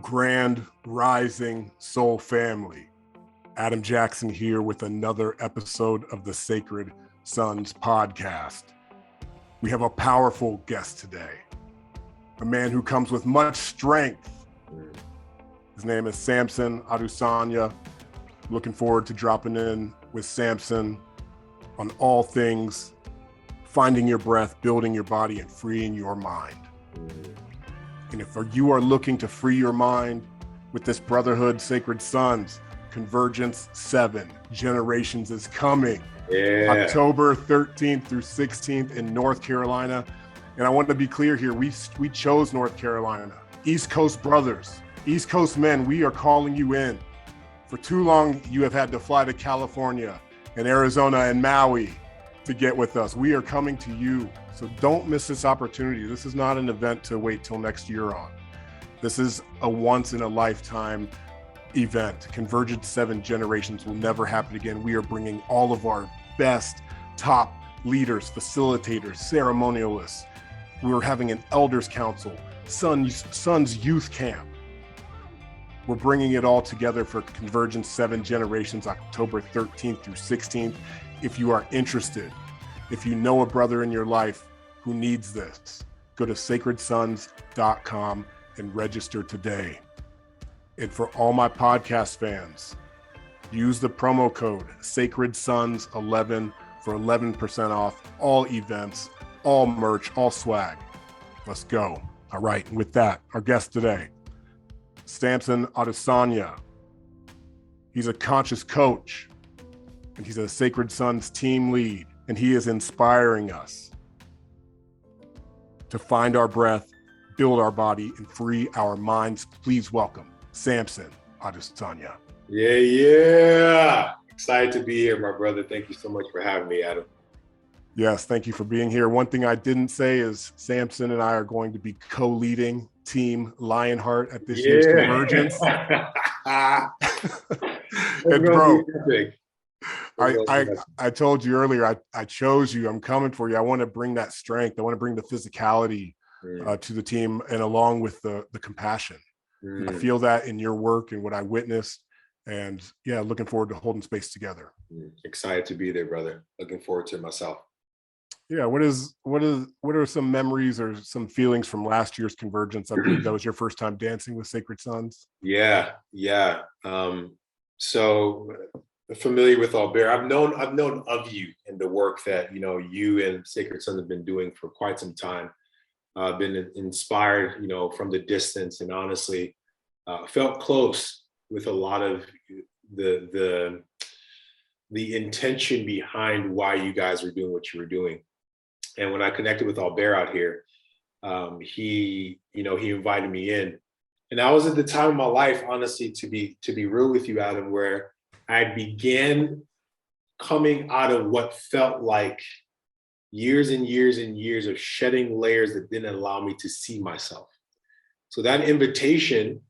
Grand Rising Soul Family. Adam Jackson here with another episode of the Sacred Sons podcast. We have a powerful guest today, a man who comes with much strength. His name is Samson Odusanya. Looking forward to dropping in with Samson on all things finding your breath, building your body, and freeing your mind. And if you are looking to free your mind with this brotherhood, Sacred Sons, Convergence 7 Generations is coming. October 13th through 16th in North Carolina. And I want to be clear here, we chose North Carolina. East Coast brothers, East Coast men, we are calling you in. For too long, you have had to fly to California and Arizona and Maui to get with us. We are coming to you. So don't miss this opportunity. This is not an event to wait till next year on. This is a once in a lifetime event. Convergence 7 Generations will never happen again. We are bringing all of our best top leaders, facilitators, ceremonialists. We're having an elders council, Sons Youth Camp. We're bringing it all together for Convergence 7 Generations, October 13th through 16th. If you are interested, if you know a brother in your life who needs this, go to sacredsons.com and register today. And for all my podcast fans, use the promo code SacredSons11 for 11% off all events, all merch, all swag. Let's go. All right. And with that, our guest today, Samson Odusanya. He's a conscious coach, and he's a Sacred Sons team lead, and he is inspiring us to find our breath, build our body, and free our minds. Please welcome Samson Odusanya. Yeah. Excited to be here, my brother. Thank you so much for having me, Adam. Yes, thank you for being here. One thing I didn't say is Samson and I are going to be co-leading Team Lionheart at this year's Convergence. And bro, I told you earlier, I chose you. I'm coming for you. I want to bring that strength. I want to bring the physicality to the team, and along with the compassion. I feel that in your work and what I witnessed. And yeah, looking forward to holding space together. Excited to be there, brother. Looking forward to it myself. Yeah, what are some memories or some feelings from last year's Convergence? I believe that was your first time dancing with Sacred Sons. Yeah. So familiar with Albert. I've known of you and the work that you and Sacred Sons have been doing for quite some time. I've been inspired, from the distance, and honestly, felt close with a lot of the intention behind why you guys were doing what you were doing. And when I connected with Albert out here, he invited me in, and I was at the time of my life, honestly, to be real with you, Adam, where I began coming out of what felt like years and years and years of shedding layers that didn't allow me to see myself. So that invitation,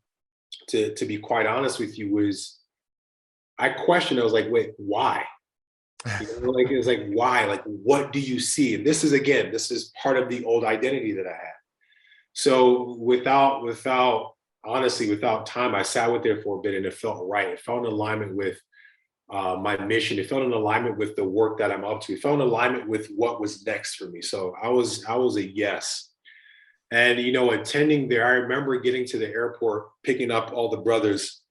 to be quite honest with you, was, I questioned. I was like, wait, why? It was like, why? Like, what do you see? And this is part of the old identity that I had. So without time, I sat with there for a bit, and it felt right. It felt in alignment with my mission. It felt in alignment with the work that I'm up to. It felt in alignment with what was next for me. So I was a yes. And, attending there, I remember getting to the airport, picking up all the brothers,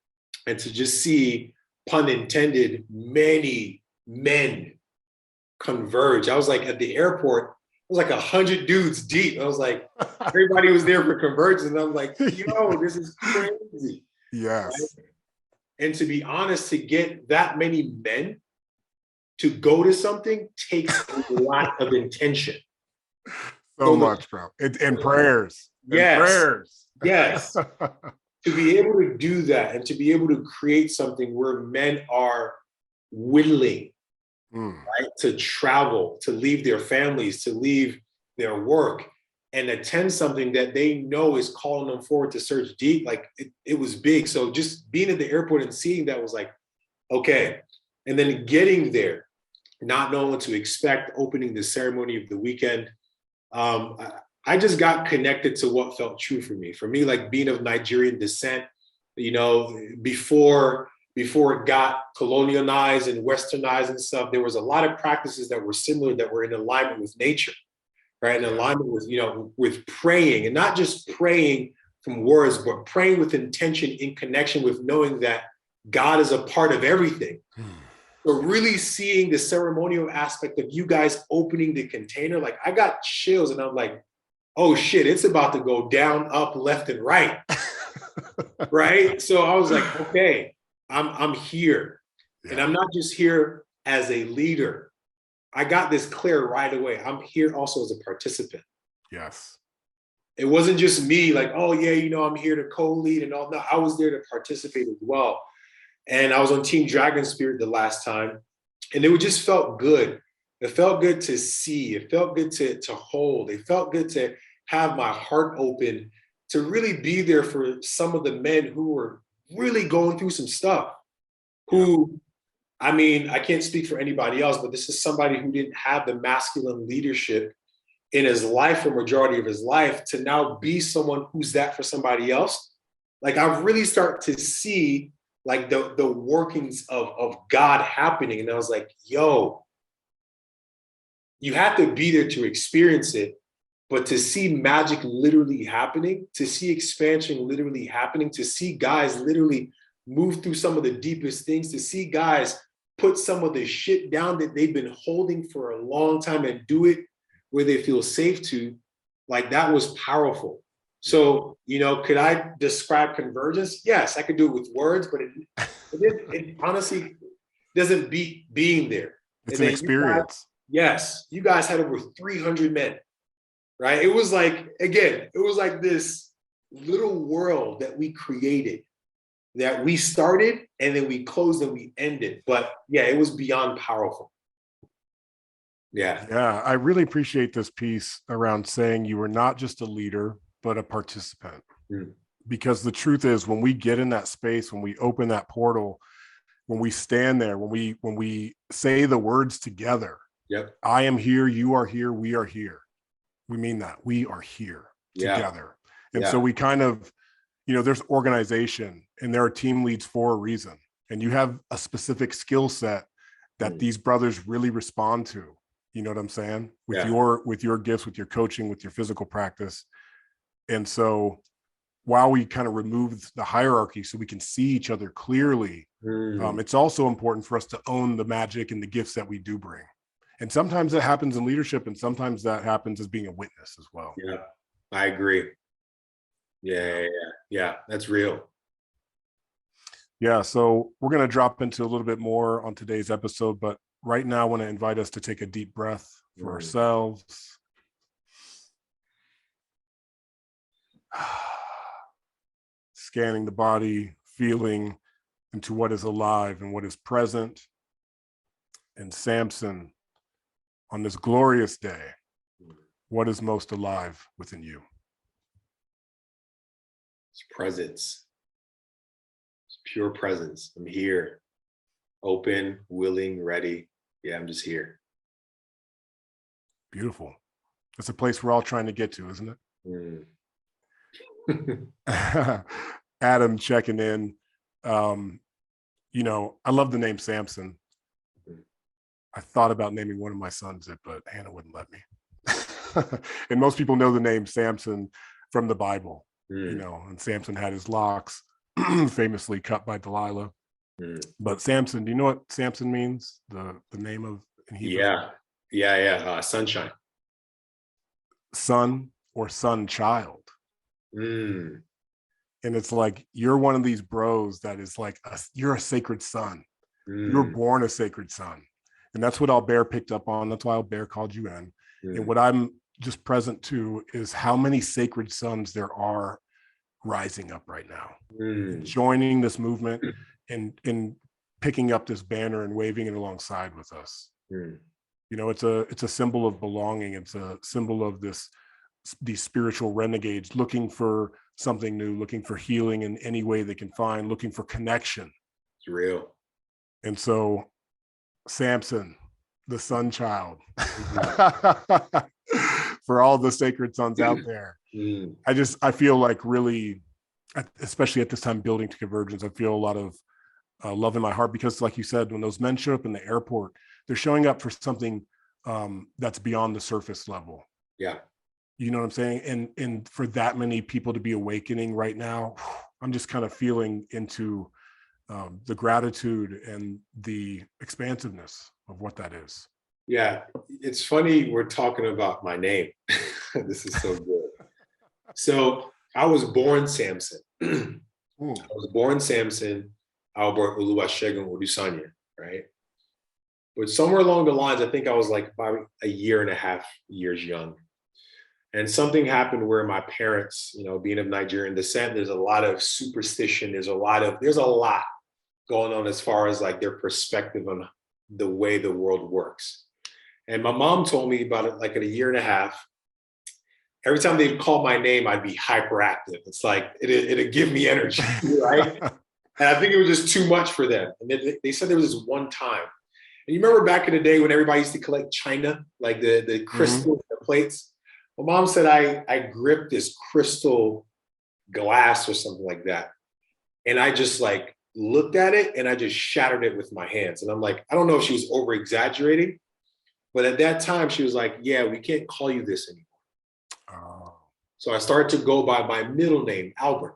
and to just see, pun intended, many men converge. I was like, at the airport, it was like 100 dudes deep. I was like, everybody was there for Convergence. And I'm like, this is crazy. Yes. Right? And to be honest, to get that many men to go to something takes a lot of intention. So much, bro. And prayers. Yes. And prayers. Yes. To be able to do that, and to be able to create something where men are willing, right, to travel, to leave their families, to leave their work, and attend something that they know is calling them forward to search deep, like it was big. So just being at the airport and seeing that was like, okay. And then getting there, not knowing what to expect, opening the ceremony of the weekend. I just got connected to what felt true for me. For me, like being of Nigerian descent, you know, before it got colonialized and westernized and stuff, there was a lot of practices that were similar, that were in alignment with nature, right? In alignment with, you know, with praying, and not just praying from words, but praying with intention, in connection with knowing that God is a part of everything. So really seeing the ceremonial aspect of you guys opening the container, like I got chills, and I'm like, oh shit, it's about to go down, up, left, and right. Right? So I was like, okay, I'm here. Yeah. And I'm not just here as a leader. I got this clear right away. I'm here also as a participant. Yes. It wasn't just me like, oh yeah, you know, I'm here to co-lead and all. No, I was there to participate as well. And I was on Team Dragon Spirit the last time, and it just felt good. It felt good to see. It felt good to hold. It felt good to have my heart open, to really be there for some of the men who were really going through some stuff. Who, I mean, I can't speak for anybody else, but this is somebody who didn't have the masculine leadership in his life for majority of his life, to now be someone who's that for somebody else. Like I really start to see like the workings of God happening. And I was like, yo, you have to be there to experience it, but to see magic literally happening, to see expansion literally happening, to see guys literally move through some of the deepest things, to see guys put some of the shit down that they've been holding for a long time and do it where they feel safe to, like that was powerful. So, you know, could I describe Convergence? Yes, I could do it with words, but it honestly doesn't beat being there. It's an experience. You guys had over 300 men, right? It was like, again, it was like this little world that we created, that we started and then we closed and we ended. But yeah, it was beyond powerful. Yeah. Yeah, I really appreciate this piece around saying you were not just a leader, but a participant. Because the truth is, when we get in that space, when we open that portal, when we stand there, when we say the words together, I am here, you are here, we are here. We mean that. We are here together. And so we kind of, you know, there's organization and there are team leads for a reason. And you have a specific skill set that these brothers really respond to. You know what I'm saying? With your gifts, with your coaching, with your physical practice. And so while we kind of remove the hierarchy so we can see each other clearly, it's also important for us to own the magic and the gifts that we do bring. And sometimes that happens in leadership, and sometimes that happens as being a witness as well. Yeah, I agree. Yeah, that's real. Yeah, so we're going to drop into a little bit more on today's episode, but right now I want to invite us to take a deep breath for ourselves. Scanning the body, feeling into what is alive and what is present. And Samson, on this glorious day, what is most alive within you? It's presence. It's pure presence. I'm here. Open, willing, ready. Yeah, I'm just here. Beautiful. It's a place we're all trying to get to, isn't it? Adam checking in. You know, I love the name Samson. I thought about naming one of my sons it, but Hannah wouldn't let me. And most people know the name Samson from the Bible, you know, and Samson had his locks famously cut by Delilah. But Samson, do you know what Samson means? The name of in Hebrew? Sunshine. Son or son child. And it's like, you're one of these bros that is like, you're a sacred son. You're born a sacred son. And that's what Albert picked up on. That's why Albert called you in. And what I'm just present to is how many sacred sons there are rising up right now, joining this movement and picking up this banner and waving it alongside with us. You know, it's a symbol of belonging. It's a symbol of these spiritual renegades looking for something new, looking for healing in any way they can find, looking for connection. It's real. And so Samson, the sun child. for all the sacred sons out there. I feel like really, especially at this time, building to Convergence, I feel a lot of love in my heart, because like you said, when those men show up in the airport, they're showing up for something that's beyond the surface level. Yeah. You know what I'm saying? And for that many people to be awakening right now, I'm just kind of feeling into the gratitude and the expansiveness of what that is. Yeah. It's funny we're talking about my name. This is so good. So I was born Samson. I was born Samson Albert Oluwasegun Odusanya, right? But somewhere along the lines, I think I was like about a year and a half years young. And something happened where my parents, you know, being of Nigerian descent, there's a lot of superstition. There's a lot going on as far as like their perspective on the way the world works. And my mom told me about it like at a year and a half. Every time they'd call my name, I'd be hyperactive. It's like, it'd give me energy, right? And I think it was just too much for them. And they said there was this one time. And you remember back in the day when everybody used to collect china, like the crystal the plates? My mom said I gripped this crystal glass or something like that. And I just like looked at it and I just shattered it with my hands. And I'm like, I don't know if she was over exaggerating, but at that time she was like, yeah, we can't call you this anymore. Oh. So I started to go by my middle name, Albert.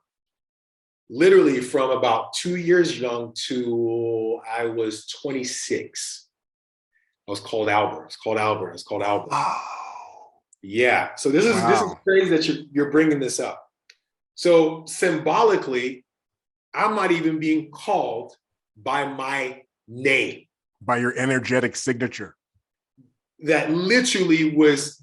Literally from about 2 years young to I was 26. I was called Albert. It's called Albert. It's called Albert. Oh. Yeah. So this is crazy that you're bringing this up. So symbolically, I'm not even being called by my name. By your energetic signature. That literally was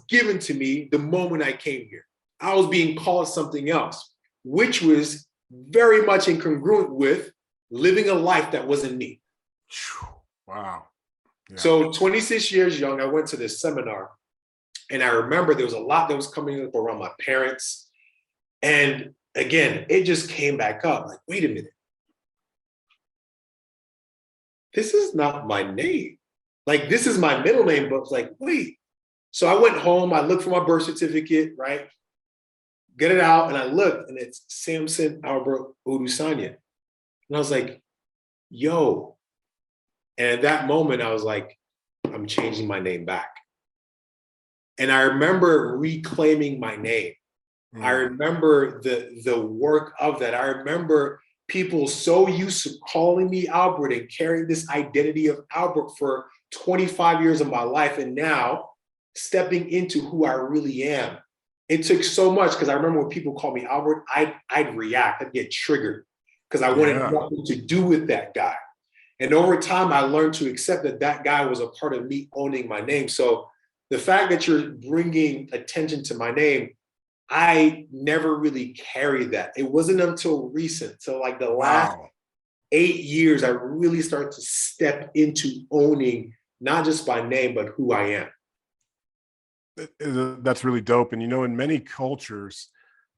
given to me the moment I came here. I was being called something else, which was very much incongruent with living a life that wasn't me. Wow. Yeah. So 26 years young, I went to this seminar, and I remember there was a lot that was coming up around my parents. And again, it just came back up like, wait a minute. This is not my name. Like, this is my middle name, but it's like, wait. So I went home, I looked for my birth certificate, right? Get it out, and I looked, and it's Samson Albert Odusanya. And I was like, yo. And at that moment, I was like, I'm changing my name back. And I remember reclaiming my name. I remember the work of that. I remember people so used to calling me Albert and carrying this identity of Albert for 25 years of my life. And now stepping into who I really am. It took so much, because I remember when people call me Albert, I'd react, I'd get triggered because I wanted nothing to do with that guy. And over time, I learned to accept that guy was a part of me owning my name. So the fact that you're bringing attention to my name, I never really carried that. It wasn't until recent, so like the last 8 years, I really started to step into owning not just my name, but who I am. That's really dope. And, you know, in many cultures,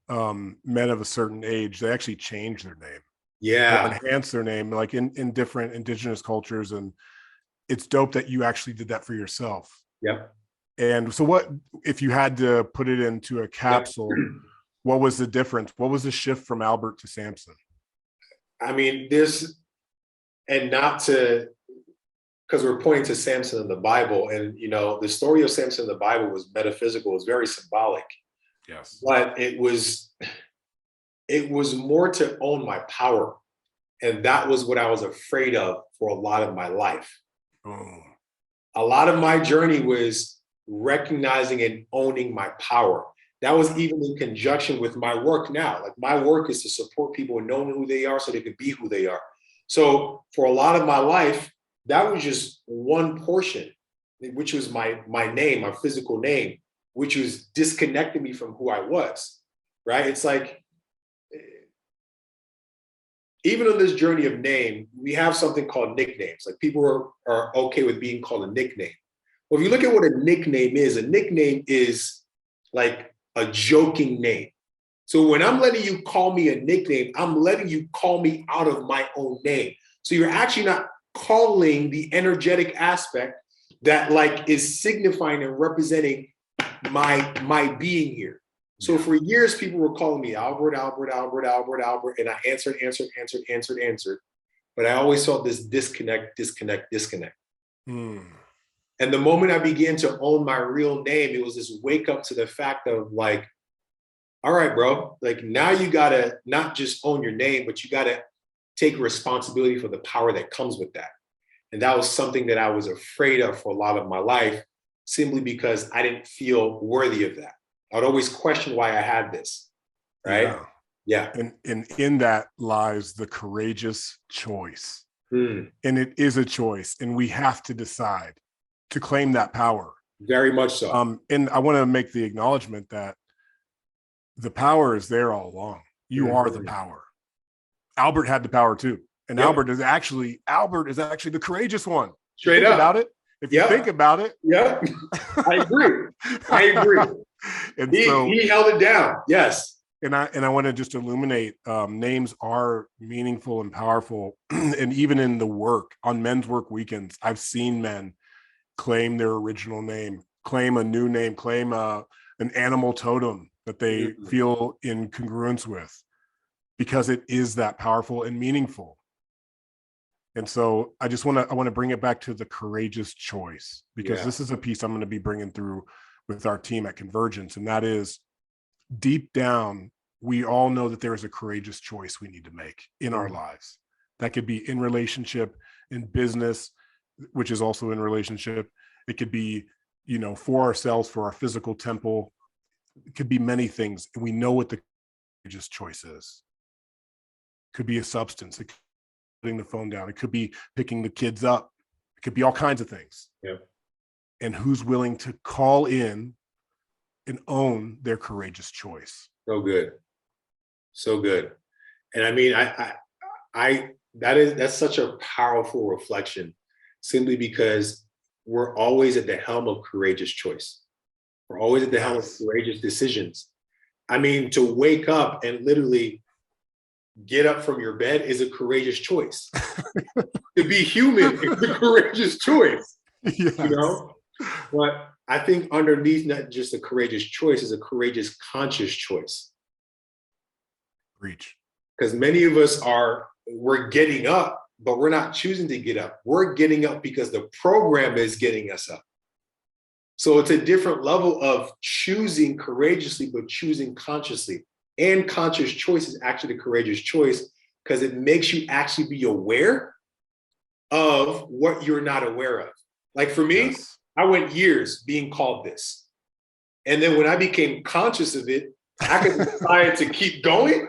men of a certain age, they actually change their name. Yeah. Or enhance their name, like in different indigenous cultures. And it's dope that you actually did that for yourself. Yep. And so what, if you had to put it into a capsule, what was the difference? What was the shift from Albert to Samson? I mean, because we're pointing to Samson in the Bible, and, you know, the story of Samson in the Bible was metaphysical, it was very symbolic. Yes. But it was more to own my power. And that was what I was afraid of for a lot of my life. A lot of my journey was recognizing and owning my power. That was even in conjunction with my work now. Like, my work is to support people in knowing who they are so they can be who they are. So for a lot of my life, that was just one portion, which was my name, my physical name, which was disconnecting me from who I was, right? It's like, even on this journey of name, we have something called nicknames. Like, people are okay with being called a nickname. Well, if you look at what a nickname is like a joking name. So when I'm letting you call me a nickname, I'm letting you call me out of my own name. So you're actually not calling the energetic aspect that like is signifying and representing my being here. So for years, people were calling me Albert, and I answered. But I always felt this disconnect. And the moment I began to own my real name, it was this wake up to the fact of like, all right, bro, like now you gotta not just own your name, but you gotta take responsibility for the power that comes with that. And that was something that I was afraid of for a lot of my life, simply because I didn't feel worthy of that. I'd always question why I had this, right? Yeah. And in that lies the courageous choice. Mm. And it is a choice, and we have to decide to claim that power. Very much so. And I want to make the acknowledgement that the power is there all along. You are the power. Albert had the power too. And Albert is actually the courageous one. Straight up. About it. If you think about it. Yeah. I agree. And he held it down. Yes. And I want to just illuminate, names are meaningful and powerful. And even in the work, on men's work weekends, I've seen men claim their original name, claim a new name, claim an animal totem that they feel in congruence with, because it is that powerful and meaningful. And so I want to bring it back to the courageous choice, because this is a piece I'm going to be bringing through with our team at Convergence. And that is, deep down, we all know that there is a courageous choice we need to make in our lives. That could be in relationship, in business, which is also in relationship. It could be, for ourselves, for our physical temple. It could be many things. And we know what the courageous choice is. It could be a substance. It could be putting the phone down. It could be picking the kids up. It could be all kinds of things. Yeah. And who's willing to call in and own their courageous choice. So good. So good. And I mean, that's such a powerful reflection, simply because we're always at the helm of courageous choice. We're always at the helm of courageous decisions. I mean, to wake up and literally get up from your bed is a courageous choice. To be human is a courageous choice. Yes. But I think underneath not just a courageous choice is a courageous conscious choice. Reach. Because many of us we're getting up, but we're not choosing to get up. We're getting up because the program is getting us up. So it's a different level of choosing courageously, but choosing consciously. And conscious choice is actually the courageous choice, because it makes you actually be aware of what you're not aware of. Like for me, I went years being called this. And then when I became conscious of it, I could decide to keep going.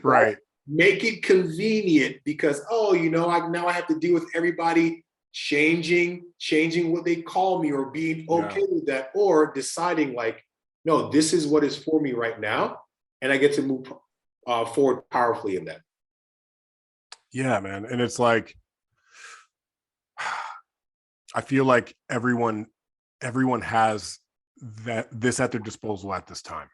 Right. Make it convenient, because, now I have to deal with everybody changing what they call me, or being okay with that, or deciding like, no, this is what is for me right now. And I get to move forward powerfully in that. Yeah, man. And it's like, I feel like everyone has this at their disposal at this time.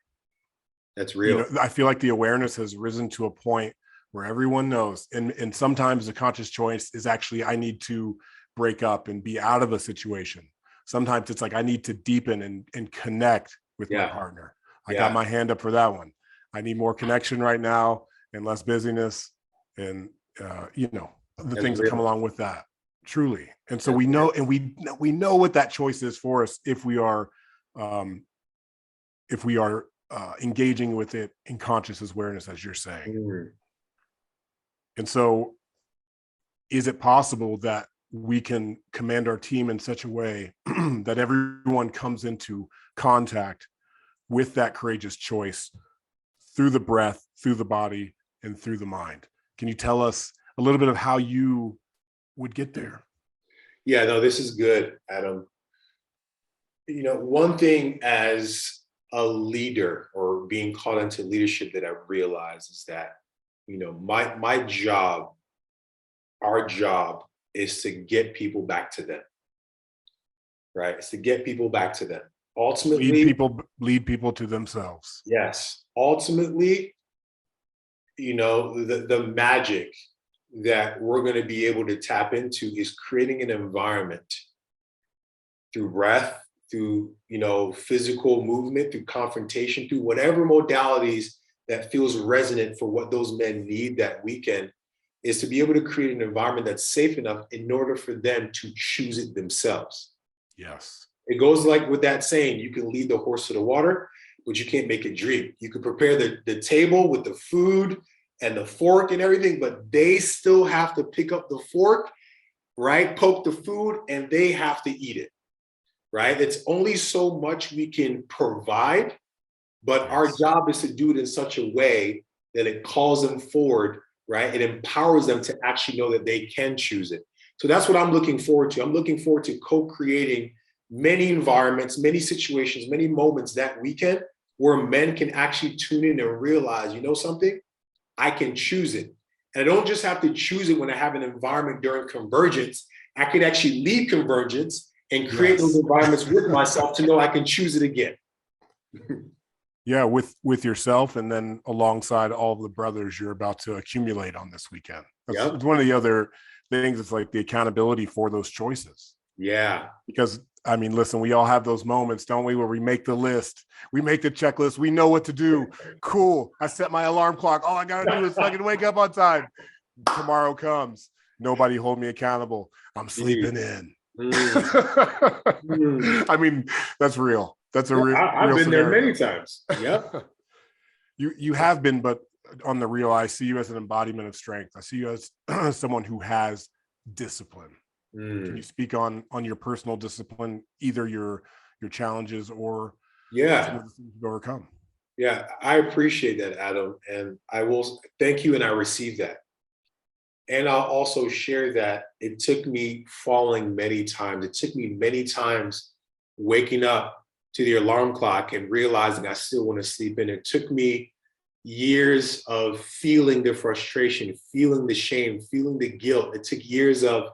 That's real. I feel like the awareness has risen to a point where everyone knows. And sometimes the conscious choice is actually, I need to break up and be out of a situation. Sometimes it's like, I need to deepen and connect with my partner. I got my hand up for that one. I need more connection right now and less busyness, and the things that come along with that. Truly. And so we know what that choice is for us if we are engaging with it in conscious awareness, as you're saying. And so is it possible that we can command our team in such a way that everyone comes into contact with that courageous choice through the breath, through the body, and through the mind? Can you tell us a little bit of how you would get there? Yeah, no, this is good, Adam. One thing as a leader, or being called into leadership, that I realize is that, my job, our job, is to get people back to them. Right? It's to get people back to them. Ultimately, lead people to themselves. Yes. Ultimately, the magic that we're going to be able to tap into is creating an environment through breath, through, physical movement, through confrontation, through whatever modalities that feels resonant for what those men need that weekend, is to be able to create an environment that's safe enough in order for them to choose it themselves. Yes. It goes like with that saying, you can lead the horse to the water, but you can't make it drink. You can prepare the table with the food and the fork and everything, but they still have to pick up the fork, right? Poke the food, and they have to eat it, right? It's only so much we can provide, but our job is to do it in such a way that it calls them forward, right? It empowers them to actually know that they can choose it. So that's what I'm looking forward to. I'm looking forward to co-creating many environments, many situations, many moments that weekend where men can actually tune in and realize, you know something? I can choose it. And I don't just have to choose it when I have an environment during Convergence. I can actually lead Convergence and create those environments with myself to know I can choose it again. Yeah, with yourself, and then alongside all of the brothers you're about to accumulate on this weekend. That's one of the other things. It's like the accountability for those choices. Yeah. Because I mean, listen, we all have those moments, don't we, where we make the list, we make the checklist, we know what to do. Cool. I set my alarm clock. All I got to do is fucking wake up on time. Tomorrow comes. Nobody hold me accountable. I'm sleeping in. I mean, that's real. That's a real. I've been scenario. there many times. Yep. You have been, but on the real, I see you as an embodiment of strength. I see you as someone who has discipline. Can you speak on your personal discipline, either your challenges or some of the things you've overcome? Yeah, I appreciate that, Adam. And I will thank you, and I receive that. And I'll also share that it took me falling many times. It took me many times waking up to the alarm clock and realizing I still want to sleep in. It took me years of feeling the frustration, feeling the shame, feeling the guilt. It took years of,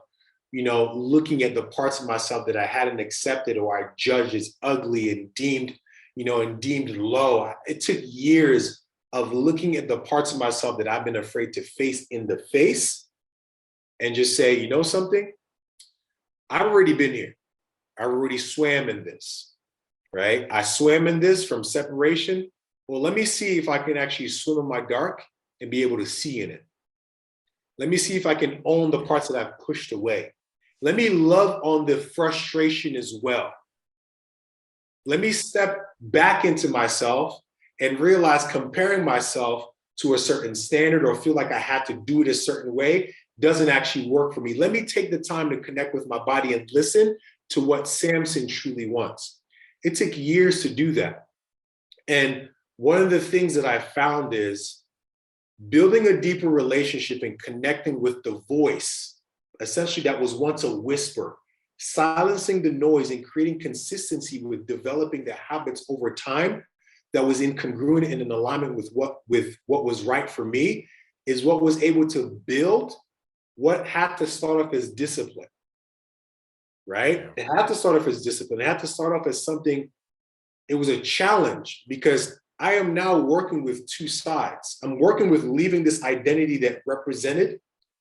looking at the parts of myself that I hadn't accepted or I judged as ugly and deemed low. It took years of looking at the parts of myself that I've been afraid to face in the face and just say, you know something? I've already been here. I've already swam in this, right? I swam in this from separation. Well, let me see if I can actually swim in my dark and be able to see in it. Let me see if I can own the parts that I've pushed away. Let me love on the frustration as well. Let me step back into myself and realize comparing myself to a certain standard or feel like I had to do it a certain way doesn't actually work for me. Let me take the time to connect with my body and listen to what Samson truly wants. It took years to do that. And one of the things that I found is building a deeper relationship and connecting with the voice, essentially that was once a whisper, silencing the noise and creating consistency with developing the habits over time that was incongruent and in alignment with what was right for me, is what was able to build what had to start off as discipline, right? It had to start off as discipline. It had to start off as something, it was a challenge, because I am now working with two sides. I'm working with leaving this identity that represented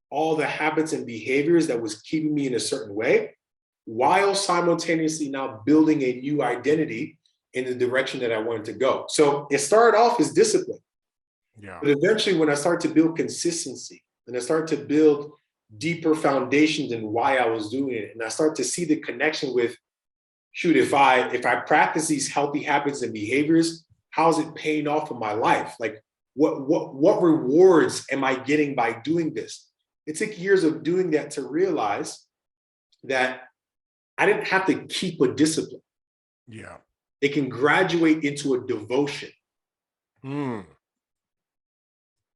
all the habits and behaviors that was keeping me in a certain way, while simultaneously now building a new identity in the direction that I wanted to go. So it started off as discipline. Yeah. But eventually when I started to build consistency and I started to build deeper foundations in why I was doing it, and I started to see the connection with, shoot, if I practice these healthy habits and behaviors, how is it paying off in my life? Like what rewards am I getting by doing this? It took years of doing that to realize that I didn't have to keep a discipline. Yeah. It can graduate into a devotion.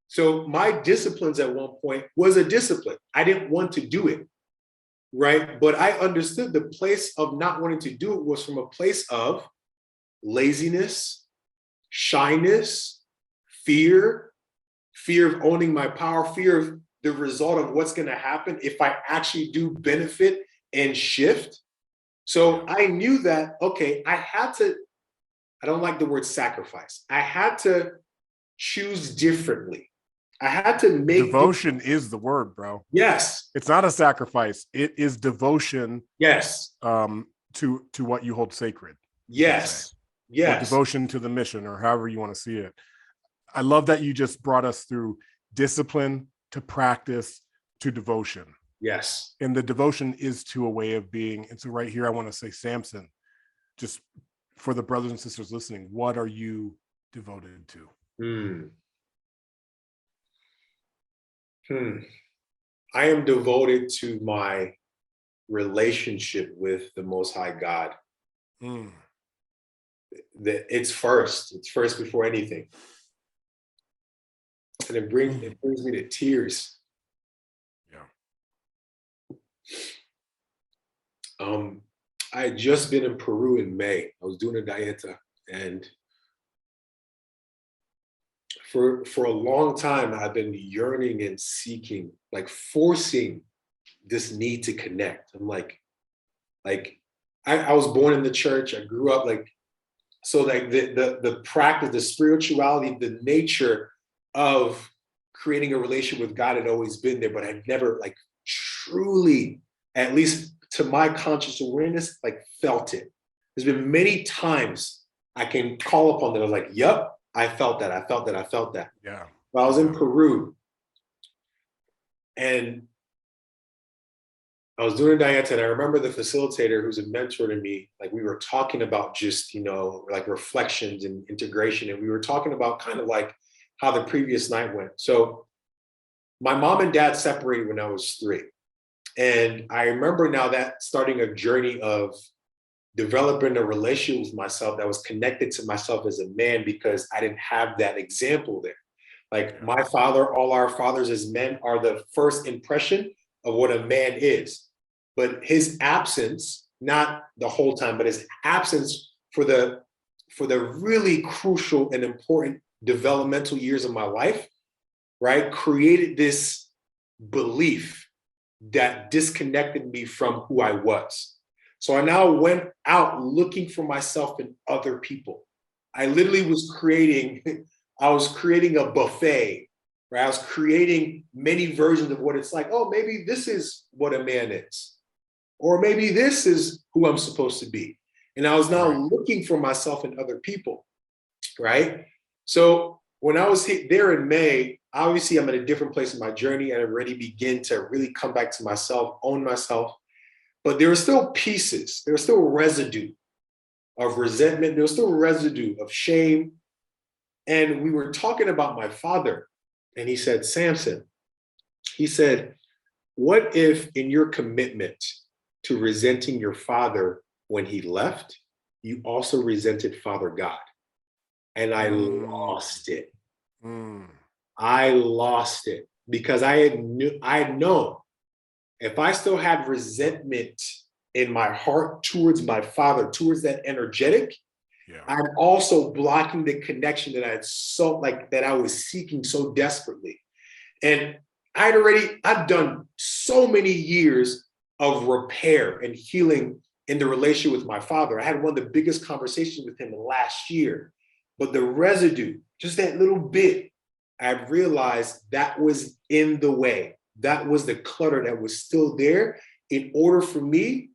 So my disciplines at one point was a discipline. I didn't want to do it, right? But I understood the place of not wanting to do it was from a place of laziness, shyness, fear of owning my power, fear of the result of what's going to happen if I actually do benefit and shift. So I knew that, okay, I don't like the word sacrifice. I had to choose differently. I had to make devotion is the word, bro. Yes. It's not a sacrifice. It is devotion. Yes. to what you hold sacred. Yes. Or devotion to the mission, or however you want to see it. I love that you just brought us through discipline to practice to devotion. Yes. And the devotion is to a way of being. And so right here, I want to say, Samson, just for the brothers and sisters listening, what are you devoted to? I am devoted to my relationship with the Most High God. That it's first before anything. And it brings me to tears. I had just been in Peru in May. I was doing a dieta, and for a long time, I've been yearning and seeking, like forcing this need to connect. I'm like I was born in the church. I grew up so the practice, the spirituality, the nature of creating a relationship with God had always been there, but I'd never truly, at least to my conscious awareness, felt it. There's been many times I can call upon that. I was like, yep, I felt that. Yeah. But I was in Peru, and I was doing a diet, and I remember the facilitator, who's a mentor to me, we were talking about just, reflections and integration. And we were talking about kind of how the previous night went. So my mom and dad separated when I was 3. And I remember now that starting a journey of developing a relationship with myself that was connected to myself as a man, because I didn't have that example there. My father, all our fathers as men are the first impression of what a man is. But his absence, not the whole time, but his absence for the really crucial and important developmental years of my life, right, created this belief that disconnected me from who I was. So I now went out looking for myself in other people. I literally was creating a buffet, right? I was creating many versions of what it's like. Oh, maybe this is what a man is. Or maybe this is who I'm supposed to be. And I was now looking for myself in other people, right? So when I was there in May, obviously I'm at a different place in my journey, and I already begin to really come back to myself, own myself. But there were still pieces, there was still residue of resentment, there was still residue of shame. And we were talking about my father, and he said, Samson, he said, what if in your commitment to resenting your father when he left, you also resented Father God? And I lost it. I lost it because I had known if I still had resentment in my heart towards my father, towards that energetic, I'm also blocking the connection that that I was seeking so desperately. And I've done so many years of repair and healing in the relationship with my father. I had one of the biggest conversations with him last year, but the residue, just that little bit, I realized that was in the way. That was the clutter that was still there in order for me,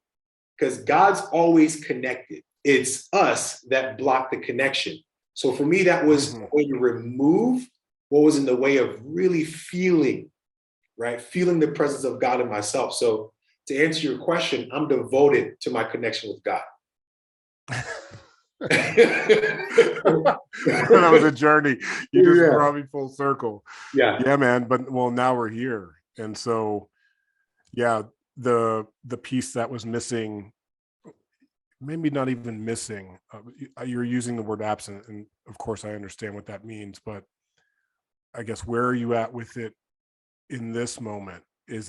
because God's always connected. It's us that block the connection. So for me, that was a way to remove what was in the way of really feeling, right? Feeling the presence of God in myself. So to answer your question, I'm devoted to my connection with God. That was a journey. You just brought me full circle. Yeah, man. But now we're here. And so, the piece that was missing, maybe not even missing, you're using the word absent. And of course, I understand what that means. But I guess, where are you at with it in this moment? Is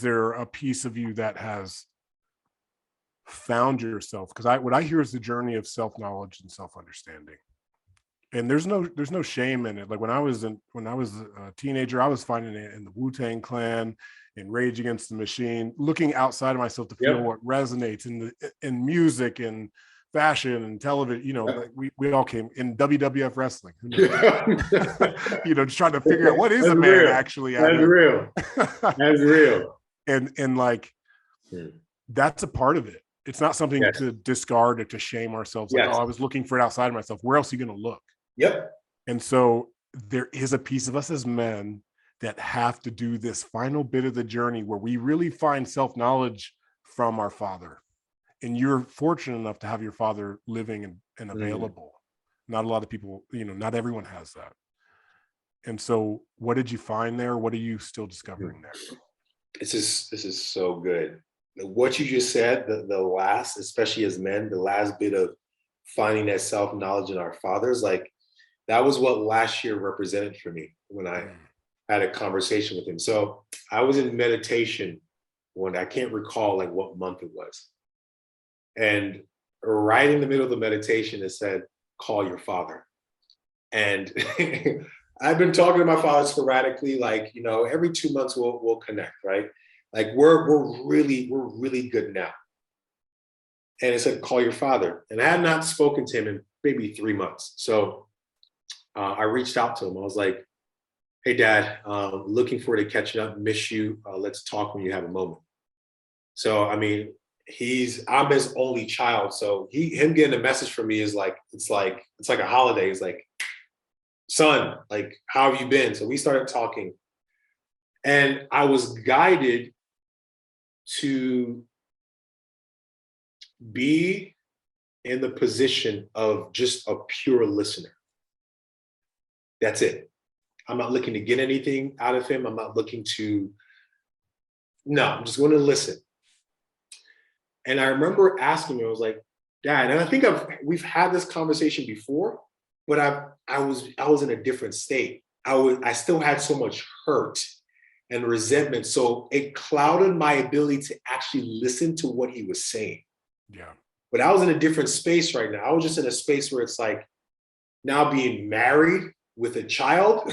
there a piece of you that has found yourself? Because what I hear is the journey of self-knowledge and self-understanding. And there's no shame in it. When I was a teenager, I was finding it in the Wu-Tang Clan, in Rage Against the Machine, looking outside of myself to feel what resonates in music and fashion and television. We all came in WWF wrestling. Just trying to figure out what is a man actually. That's real. That's real. And that's a part of it. It's not something to discard or to shame ourselves. Like, oh, I was looking for it outside of myself. Where else are you going to look? Yep. And so there is a piece of us as men that have to do this final bit of the journey where we really find self-knowledge from our father. And you're fortunate enough to have your father living and available. Not a lot of people, not everyone has that. And so what did you find there? What are you still discovering there? This is so good. What you just said, the last, especially as men, the last bit of finding that self-knowledge in our fathers, like that was what last year represented for me when I had a conversation with him. So I was in meditation when I can't recall like what month it was. And right in the middle of the meditation, it said, call your father. And I've been talking to my father sporadically, like, every 2 months we'll connect, right? Like we're really good now. And it said, call your father. And I had not spoken to him in maybe 3 months. So I reached out to him. I was like, hey, Dad, looking forward to catching up, miss you. Let's talk when you have a moment. So, I mean, I'm his only child. So him getting a message from me is like, it's like a holiday. It's like, son, like, how have you been? So we started talking, and I was guided to be in the position of just a pure listener. That's it. I'm not looking to get anything out of him. I'm not looking to, I'm just going to listen. And I remember asking him, I was like, Dad, and I think we've had this conversation before, but I was in a different state. I still had so much hurt and resentment. So it clouded my ability to actually listen to what he was saying. Yeah. But I was in a different space right now. I was just in a space where it's like, now being married with a child,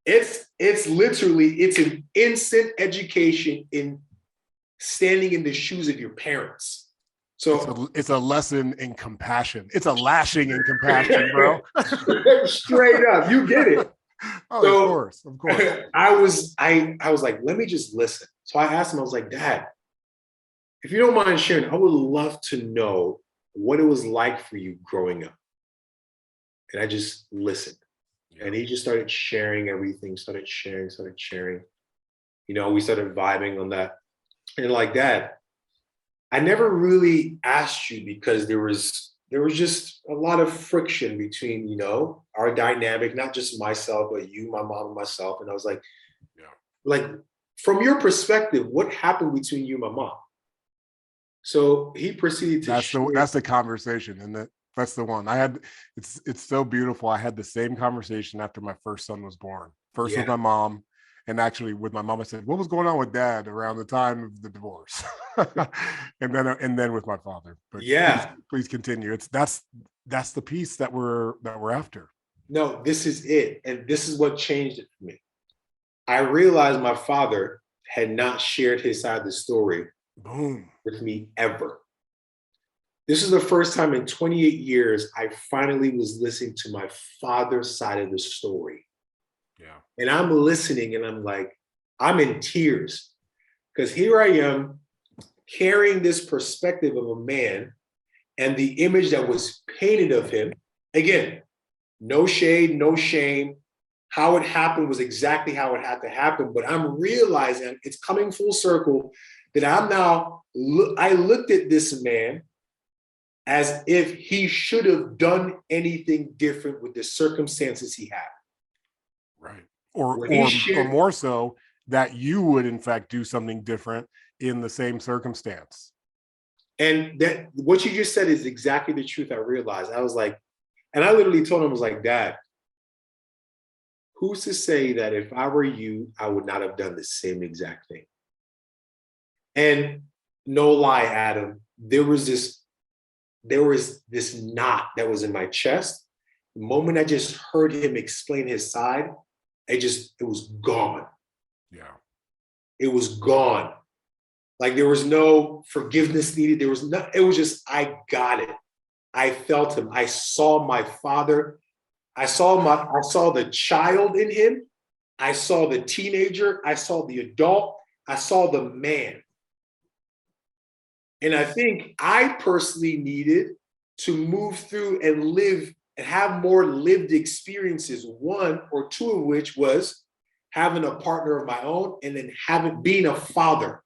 it's an instant education in standing in the shoes of your parents. So it's a lesson in compassion. It's a lashing in compassion, bro. Straight up, you get it. Oh, so, of course. I was like, let me just listen. So I asked him, I was like, Dad, if you don't mind sharing, I would love to know what it was like for you growing up. And I just listened. And he just started sharing everything, started sharing. We started vibing on that. And like that, I never really asked you because there was just a lot of friction between, our dynamic, not just myself, but you, my mom, and myself. And I was like, like, from your perspective, what happened between you and my mom? So he proceeded to that's the conversation. And that's the one it's so beautiful. I had the same conversation after my first son was born. First with my mom. And actually with my mom, I said, what was going on with Dad around the time of the divorce? and then with my father. But please continue. That's the piece that we're after. No, this is it. And this is what changed it for me. I realized my father had not shared his side of the story with me ever. This is the first time in 28 years I finally was listening to my father's side of the story. Yeah. And I'm listening and I'm like, I'm in tears because here I am carrying this perspective of a man and the image that was painted of him. Again, no shade, no shame. How it happened was exactly how it had to happen. But I'm realizing it's coming full circle that I looked at this man as if he should have done anything different with the circumstances he had. Right. Or more so that you would in fact do something different in the same circumstance. And that what you just said is exactly the truth. I realized. I was like, and I literally told him, I was like, Dad, who's to say that if I were you, I would not have done the same exact thing? And no lie, Adam, there was this knot that was in my chest. The moment I just heard him explain his side, it was gone. Yeah. It was gone. Like there was no forgiveness needed. It was just, I got it. I felt him. I saw my father. I saw the child in him. I saw the teenager. I saw the adult. I saw the man. And I think I personally needed to move through and live and have more lived experiences, one or two of which was having a partner of my own and then being a father.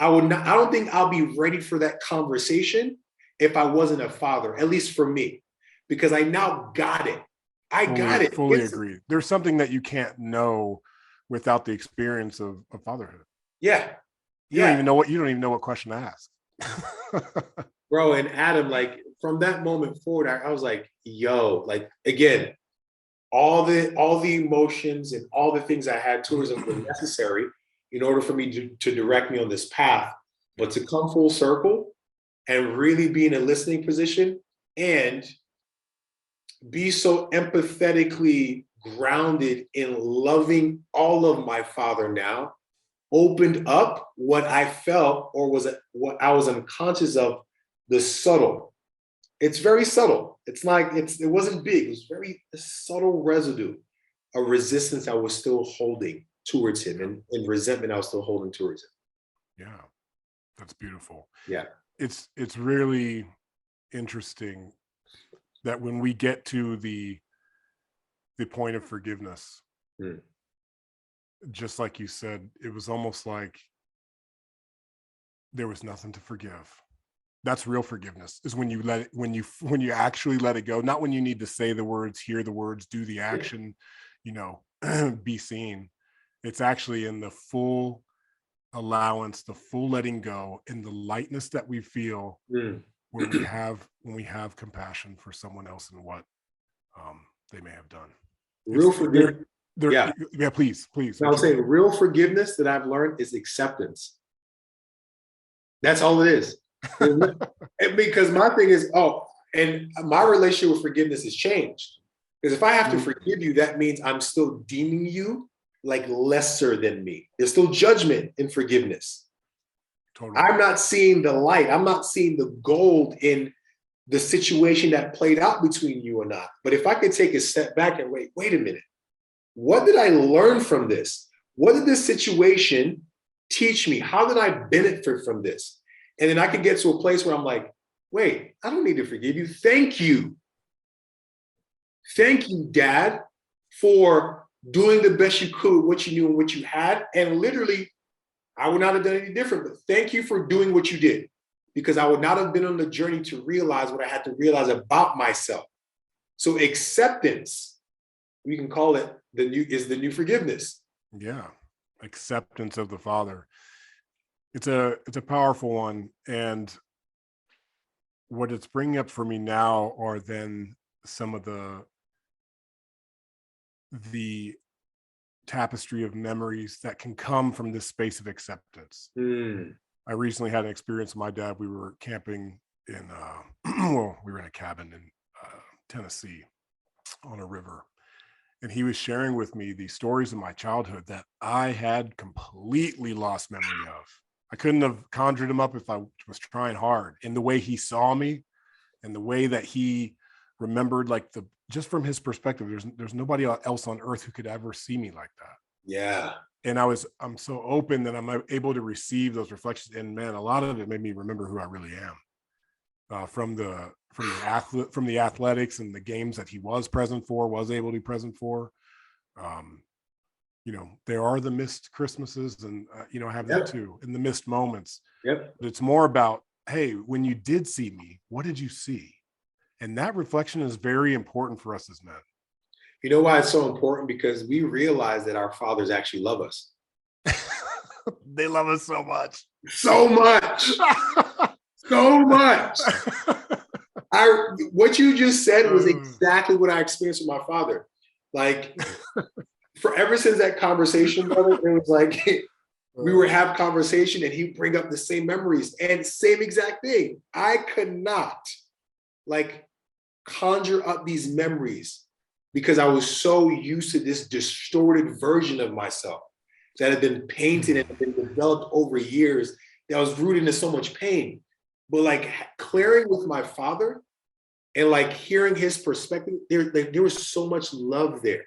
I don't think I'll be ready for that conversation if I wasn't a father, at least for me, because I now got it. I got it. Fully agree. There's something that you can't know without the experience of fatherhood. Yeah. You don't even know what question to ask. Bro, and Adam, like from that moment forward, I was like, yo, like again, all the emotions and all the things I had towards him were necessary in order for me to direct me on this path. But to come full circle and really be in a listening position and be so empathetically grounded in loving all of my father now opened up what I felt or what I was unconscious of, the subtle. It's very subtle. It wasn't big. It was very subtle residue of resistance I was still holding towards him and resentment I was still holding towards him. Yeah, that's beautiful. Yeah. It's really interesting that when we get to the point of forgiveness, just like you said, it was almost like there was nothing to forgive. That's real forgiveness, is when you actually let it go, not when you need to say the words, hear the words, do the action, be seen. It's actually in the full allowance, the full letting go, and the lightness that we feel when we have compassion for someone else and what they may have done. Real forgiveness. Yeah, please. I was saying real forgiveness that I've learned is acceptance. That's all it is. Because my thing is, and my relationship with forgiveness has changed. Because if I have to forgive you, that means I'm still deeming you like lesser than me. There's still judgment in forgiveness. Totally. I'm not seeing the light. I'm not seeing the gold in the situation that played out between you and I. But if I could take a step back and wait a minute, what did I learn from this? What did this situation teach me? How did I benefit from this? And then I could get to a place where I'm like, wait, I don't need to forgive you. Thank you. Thank you, Dad, for doing the best you could with what you knew and what you had. And literally, I would not have done any different, but thank you for doing what you did, because I would not have been on the journey to realize what I had to realize about myself. So acceptance, we can call it the new forgiveness. Yeah. Acceptance of the Father. It's a powerful one. And what it's bringing up for me now are then some of the tapestry of memories that can come from this space of acceptance. I recently had an experience with my dad. We were camping in, we were in a cabin in Tennessee on a river. And he was sharing with me the stories of my childhood that I had completely lost memory of. I couldn't have conjured them up if I was trying hard. In the way he saw me and the way that he remembered, just from his perspective, there's nobody else on earth who could ever see me like that. Yeah. And I'm so open that I'm able to receive those reflections. And man, a lot of it made me remember who I really am. From the athletics and the games that he was able to be present for. There are the missed Christmases, and I have that too, in the missed moments. Yep. But it's more about, hey, when you did see me, what did you see? And that reflection is very important for us as men. You know why it's so important? Because we realize that our fathers actually love us. They love us so much. So much. So much. What you just said was exactly what I experienced with my father. Like, ever since that conversation, brother, it was like we would have conversation and he'd bring up the same memories and same exact thing. I could not conjure up these memories because I was so used to this distorted version of myself that had been painted and had been developed over years that was rooted in so much pain. But clearing with my father and hearing his perspective, there was so much love there.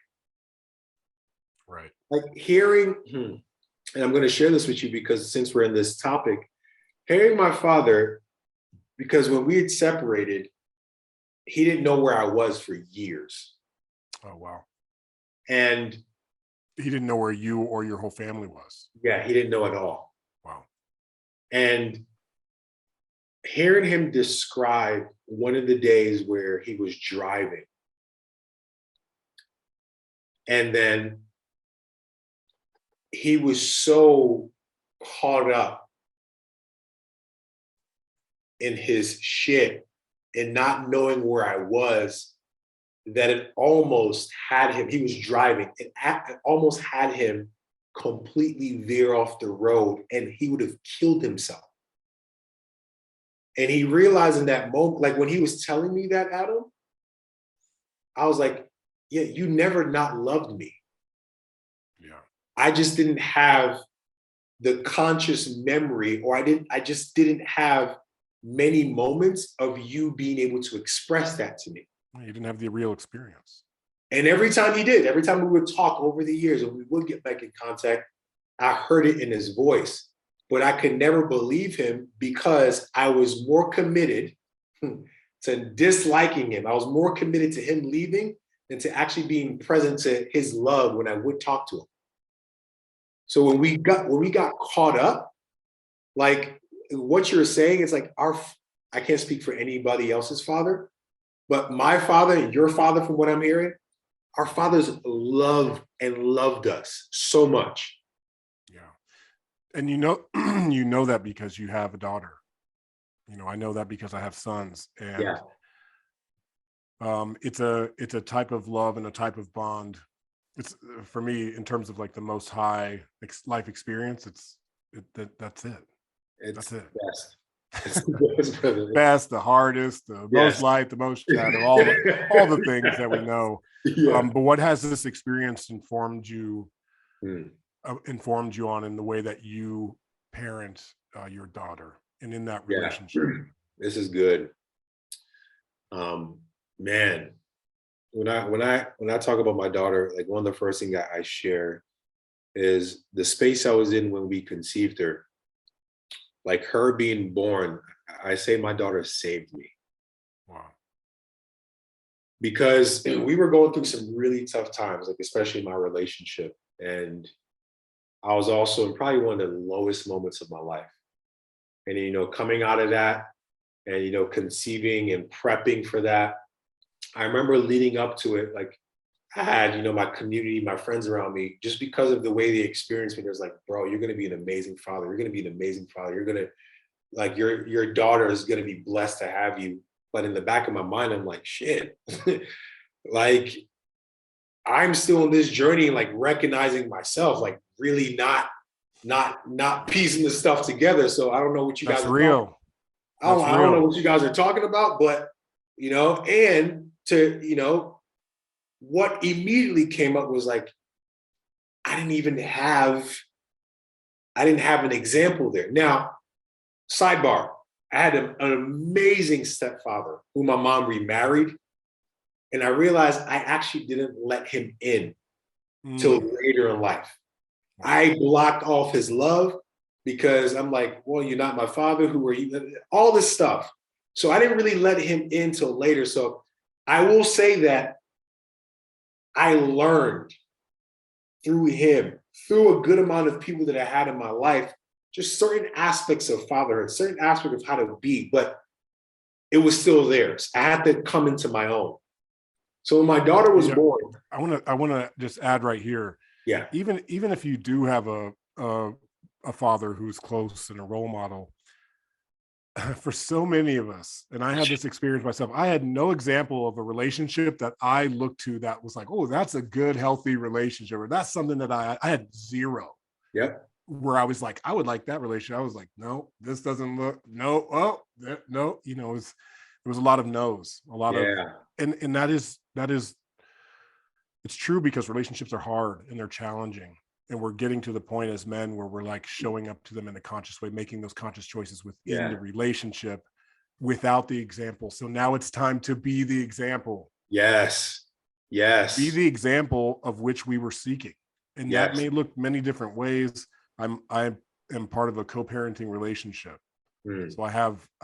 Right. Hearing, and I'm going to share this with you because since we're in this topic, Hearing my father, because when we had separated, he didn't know where I was for years. Oh, wow. And He didn't know where you or your whole family was. yeah, he didn't know at all. Wow. And hearing him describe one of the days where he was driving, and then he was so caught up in his shit and not knowing where I was, that it almost had him, he was driving, it almost had him completely veer off the road and he would have killed himself. And he realized in that moment, like when he was telling me that, Adam, I was like, yeah, you never not loved me. Yeah. I just didn't have the conscious memory, or I just didn't have many moments of you being able to express that to me. You didn't have the real experience. And every time he did, every time we would talk over the years and we would get back in contact, I heard it in his voice, but I could never believe him because I was more committed to disliking him. I was more committed to him leaving than to actually being present to his love when I would talk to him. So when we got caught up, like what you're saying is like I can't speak for anybody else's father, but my father and your father, from what I'm hearing, our fathers loved and loved us so much. Yeah. And you know that because you have a daughter. I know that because I have sons. And Yeah. It's a type of love and a type of bond. It's, for me, in terms of like the most high life experience, that's it. It's That's it. best. It's the best, brother. Best, the hardest, the most light, the most shadow, all the things that we know. Yeah. But what has this experience informed you Mm. on in the way that you parent your daughter and in that Yeah. relationship? This is good. Man, when I talk about my daughter, like one of the first things I share is the space I was in when we conceived her. Like her being born, I say my daughter saved me. Wow. Because we were going through some really tough times, like especially my relationship. And I was also in probably one of the lowest moments of my life. And, coming out of that and, conceiving and prepping for that, I remember leading up to it, like I had, my community, my friends around me, just because of the way they experienced me. There's like, bro, you're going to be an amazing father. You're going to be an amazing father. You're going to, like, your daughter is going to be blessed to have you. But in the back of my mind, I'm like, shit, like I'm still in this journey, like recognizing myself, like really not piecing the stuff together. So I don't know what you That's guys are real. I don't know what you guys are talking about, but and to what immediately came up was like I didn't have an example there. Now, sidebar, I had an amazing stepfather who my mom remarried, and I realized I actually didn't let him in till later in life. I blocked off his love because I'm like, well, you're not my father. Who are you? All this stuff. So I didn't really let him in till later. So I will say that I learned through him, through a good amount of people that I had in my life, just certain aspects of fatherhood, certain aspects of how to be, but it was still theirs. I had to come into my own. So when my daughter was born, I want to just add right here. Yeah. Even if you do have a father who's close and a role model, for so many of us, and I had this experience myself, I had no example of a relationship that I looked to that was like, oh, that's a good, healthy relationship, or that's something that I had zero. Yep. Where I was like, I would like that relationship. I was like, no, this doesn't look, no, oh, no, it was a lot of no's, a lot of, and that is, it's true because relationships are hard and they're challenging. And we're getting to the point as men where we're like showing up to them in a conscious way, making those conscious choices within the relationship without the example. So now it's time to be the example. Yes. Be the example of which we were seeking. And that may look many different ways. I am part of a co-parenting relationship. Mm. So I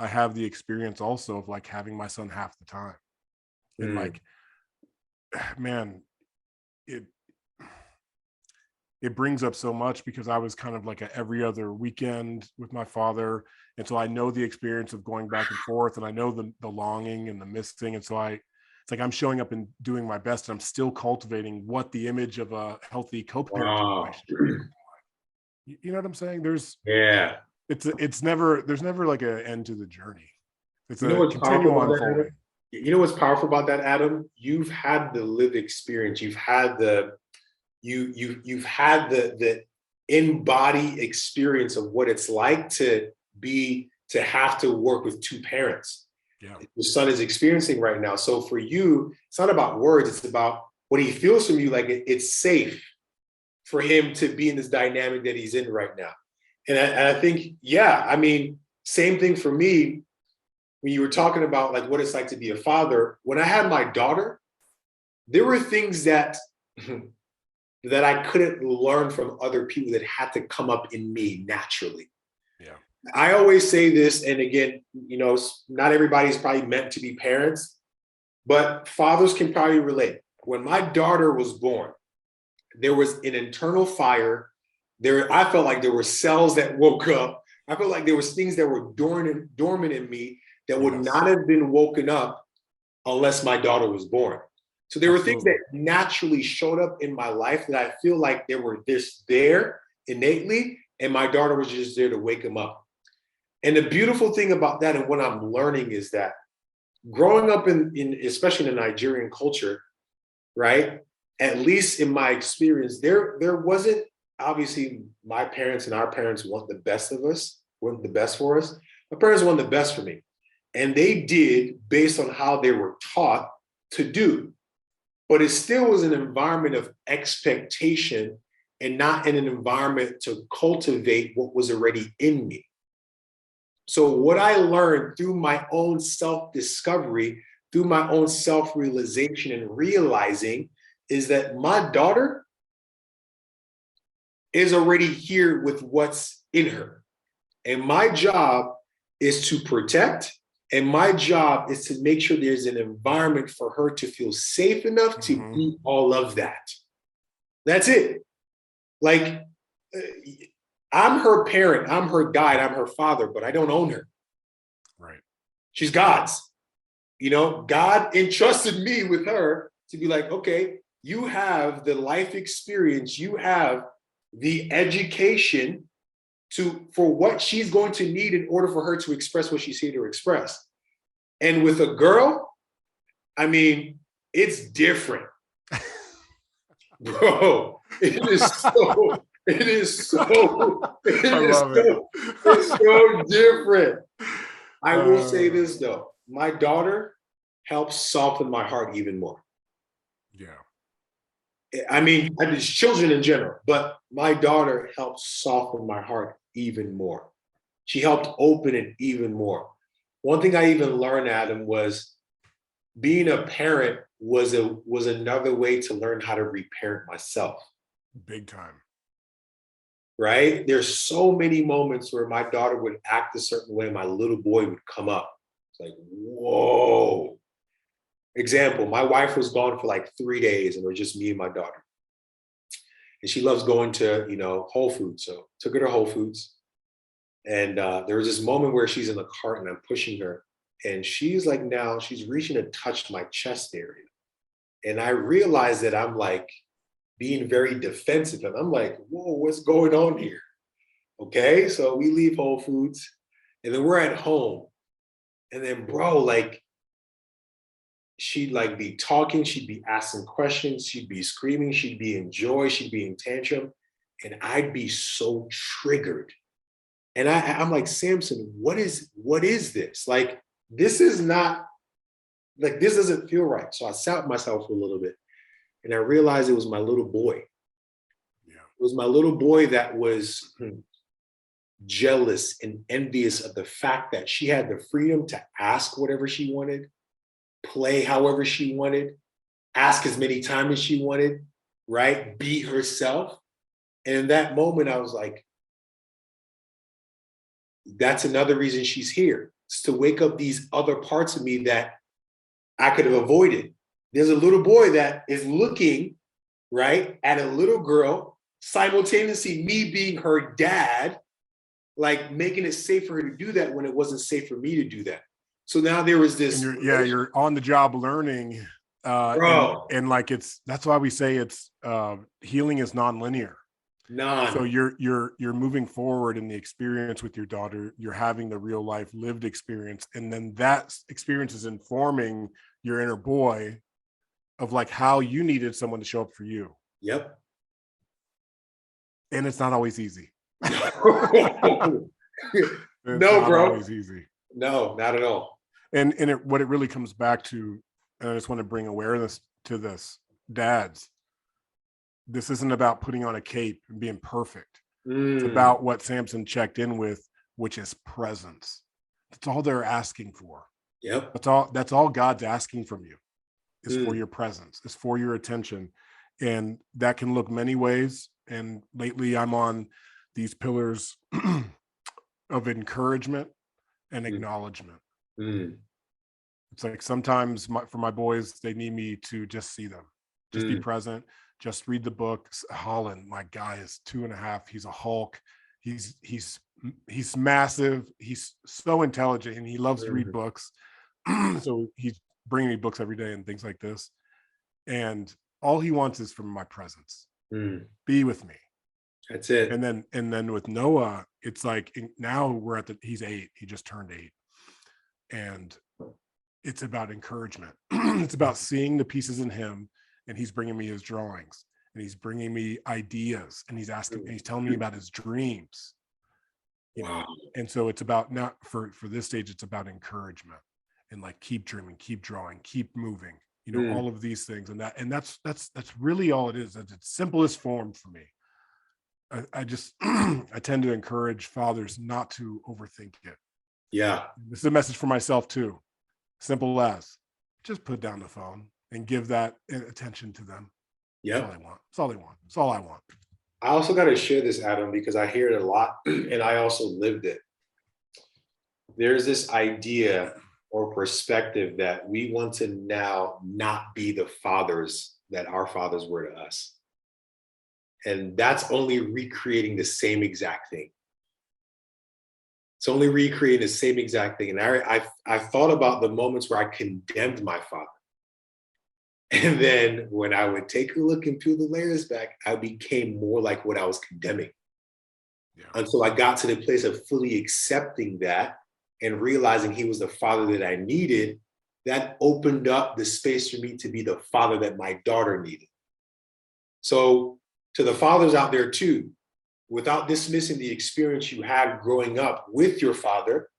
have the experience also of like having my son half the time. And like, man, it brings up so much because I was kind of like a every other weekend with my father. And so I know the experience of going back and forth, and I know the longing and the missing. And so it's like I'm showing up and doing my best, and I'm still cultivating what the image of a healthy co-parenting Wow. relationship. You know what I'm saying? Yeah. There's never like an end to the journey. It's You know a what's powerful continual about that, unfolding. Adam? You know what's powerful about that, Adam? You've had the lived experience. You've had you've had the embodied experience of what it's like to have to work with two parents. Yeah. Your son is experiencing right now. So for you, it's not about words, it's about what he feels from you. Like it's safe for him to be in this dynamic that he's in right now. And I think, yeah, I mean, same thing for me. When you were talking about like what it's like to be a father, when I had my daughter, there were things that that I couldn't learn from other people that had to come up in me naturally. Yeah. I always say this, and again, you know, not everybody's probably meant to be parents, but fathers can probably relate. When my daughter was born, there was an internal fire. I felt like there were cells that woke up. I felt like there was things that were dormant in me that would not have been woken up unless my daughter was born. So there were things that naturally showed up in my life that I feel like they were there innately, and my daughter was just there to wake them up. And the beautiful thing about that, and what I'm learning, is that growing up in especially in the Nigerian culture, right? At least in my experience, there wasn't, obviously my parents and our parents want the best of us, want the best for us. My parents want the best for me. And they did based on how they were taught to do. But it still was an environment of expectation and not in an environment to cultivate what was already in me. So what I learned through my own self-discovery, through my own self-realization and realizing, is that my daughter is already here with what's in her. And my job is to protect, and my job is to make sure there's an environment for her to feel safe enough to be all of that. That's it. Like, I'm her parent, I'm her guide, I'm her father, but I don't own her. Right. She's God's. You know, God entrusted me with her to be like, okay, you have the life experience, you have the education for what she's going to need in order for her to express what she's here to express. And with a girl, I mean, it's different. Bro, it's so different. I will say this though, my daughter helps soften my heart even more. Yeah. I mean, it's children in general, but my daughter helped soften my heart even more. She helped open it even more. One thing I even learned, Adam, was being a parent was another way to learn how to reparent myself. Big time. Right? There's so many moments where my daughter would act a certain way, my little boy would come up. It's like, whoa. Example, my wife was gone for like 3 days and it was just me and my daughter. And she loves going to, you know, Whole Foods. So took her to Whole Foods. And there was this moment where she's in the cart and I'm pushing her. And she's like, now she's reaching to touch my chest area. And I realized that I'm like being very defensive. And I'm like, whoa, what's going on here? Okay, so we leave Whole Foods and then we're at home. And then, bro, like, she'd like be talking, she'd be asking questions, she'd be screaming, she'd be in joy, she'd be in tantrum. And I'd be so triggered. And I'm like, Samson, what is this? Like, this is not, like, this doesn't feel right. So I sat with myself for a little bit and I realized it was my little boy. Yeah. It was my little boy that was jealous and envious of the fact that she had the freedom to ask whatever she wanted, play however she wanted, ask as many times as she wanted, right? Be herself. And in that moment, I was like, that's another reason she's here. It's to wake up these other parts of me that I could have avoided. There's a little boy that is looking, right, at a little girl, simultaneously me being her dad, like making it safe for her to do that when it wasn't safe for me to do that. So now there was this. And you're on the job learning, Bro. and like that's why we say it's healing is non-linear. So you're moving forward in the experience with your daughter. You're having the real life lived experience, and then that experience is informing your inner boy of like how you needed someone to show up for you. Yep. And it's not always easy. No, bro. Always easy. No, not at all. And what it really comes back to, and I just want to bring awareness to this, dads, this isn't about putting on a cape and being perfect. It's about what Samson checked in with, which is presence. That's all they're asking for. Yep. That's all God's asking from you, is for your presence, is for your attention. And that can look many ways. And lately I'm on these pillars of encouragement and acknowledgement. It's like sometimes for my boys, they need me to just see them, just be present, just read the book. Holland, my guy, is 2.5. He's a Hulk. He's massive. He's so intelligent, and he loves to read books. So he's bringing me books every day and things like this. And all he wants is from my presence. Be with me. That's it. And then with Noah, it's like now he's 8. He just turned 8. And it's about encouragement. It's about seeing the pieces in him, and he's bringing me his drawings, and he's bringing me ideas, and he's telling me about his dreams. You know? And so it's about, not for this stage, it's about encouragement and like keep dreaming, keep drawing, keep moving, you know, all of these things. And that's really all it is. At its simplest form for me. I just I tend to encourage fathers not to overthink it. Yeah. This is a message for myself too. Simple as just put down the phone and give that attention to them. Yeah. That's all I want. That's all they want. That's all I want. I also got to share this, Adam, because I hear it a lot and I also lived it. There's this idea or perspective that we want to now not be the fathers that our fathers were to us. And that's only recreating the same exact thing. It's only recreating the same exact thing. And I thought about the moments where I condemned my father. And then when I would take a look and peel the layers back, I became more like what I was condemning. Yeah. Until I got to the place of fully accepting that and realizing he was the father that I needed. That opened up the space for me to be the father that my daughter needed. So to the fathers out there too, without dismissing the experience you had growing up with your father,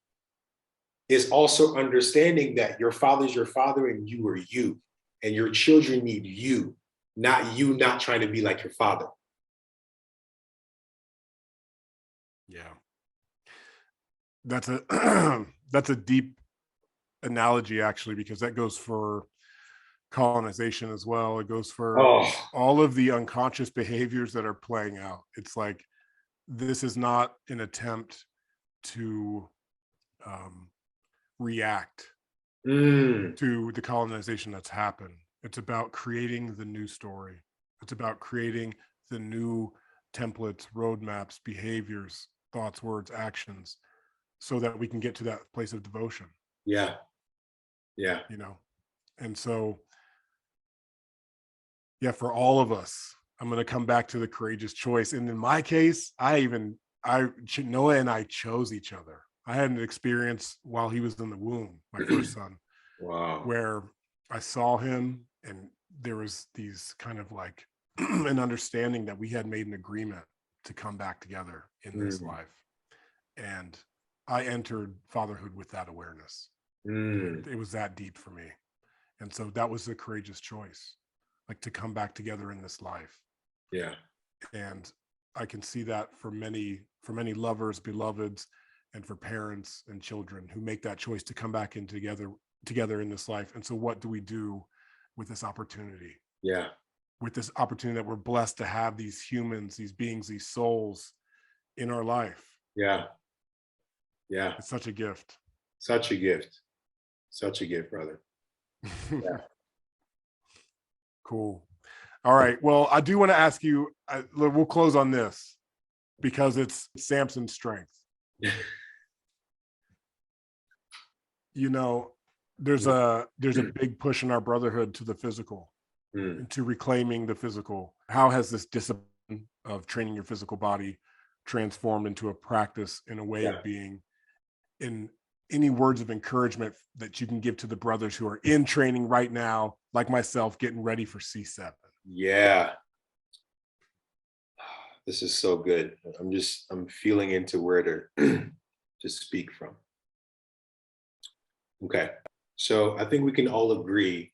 is also understanding that your father's your father and you are you. And your children need you not trying to be like your father. Yeah. That's a deep analogy, actually, because that goes for colonization as well. It goes for all of the unconscious behaviors that are playing out. It's like, this is not an attempt to react to the colonization that's happened. It's about creating the new story. It's about creating the new templates, roadmaps, behaviors, thoughts, words, actions, so that we can get to that place of devotion. Yeah. Yeah. You know, and so, yeah, for all of us, I'm going to come back to the courageous choice. And in my case, Noah and I chose each other. I had an experience while he was in the womb, my first son. Wow. Where I saw him, and there was these kind of like an understanding that we had made an agreement to come back together in this life. And I entered fatherhood with that awareness. It was that deep for me. And so that was a courageous choice, like to come back together in this life. Yeah. And I can see that for many lovers, beloveds, and for parents and children who make that choice to come back in together in this life. And so what do we do with this opportunity? Yeah. With this opportunity that we're blessed to have these humans, these beings, these souls in our life. Yeah. Yeah. It's such a gift. Such a gift. Such a gift, brother. Yeah. Cool. All right. Well, I do want to ask you, we'll close on this because it's Samson's strength. You know, there's a big push in our brotherhood to the physical, and to reclaiming the physical. How has this discipline of training your physical body transformed into a practice in a way of being? In any words of encouragement that you can give to the brothers who are in training right now, like myself, getting ready for C7? Yeah. This is so good. I'm feeling into where to speak from. Okay. So I think we can all agree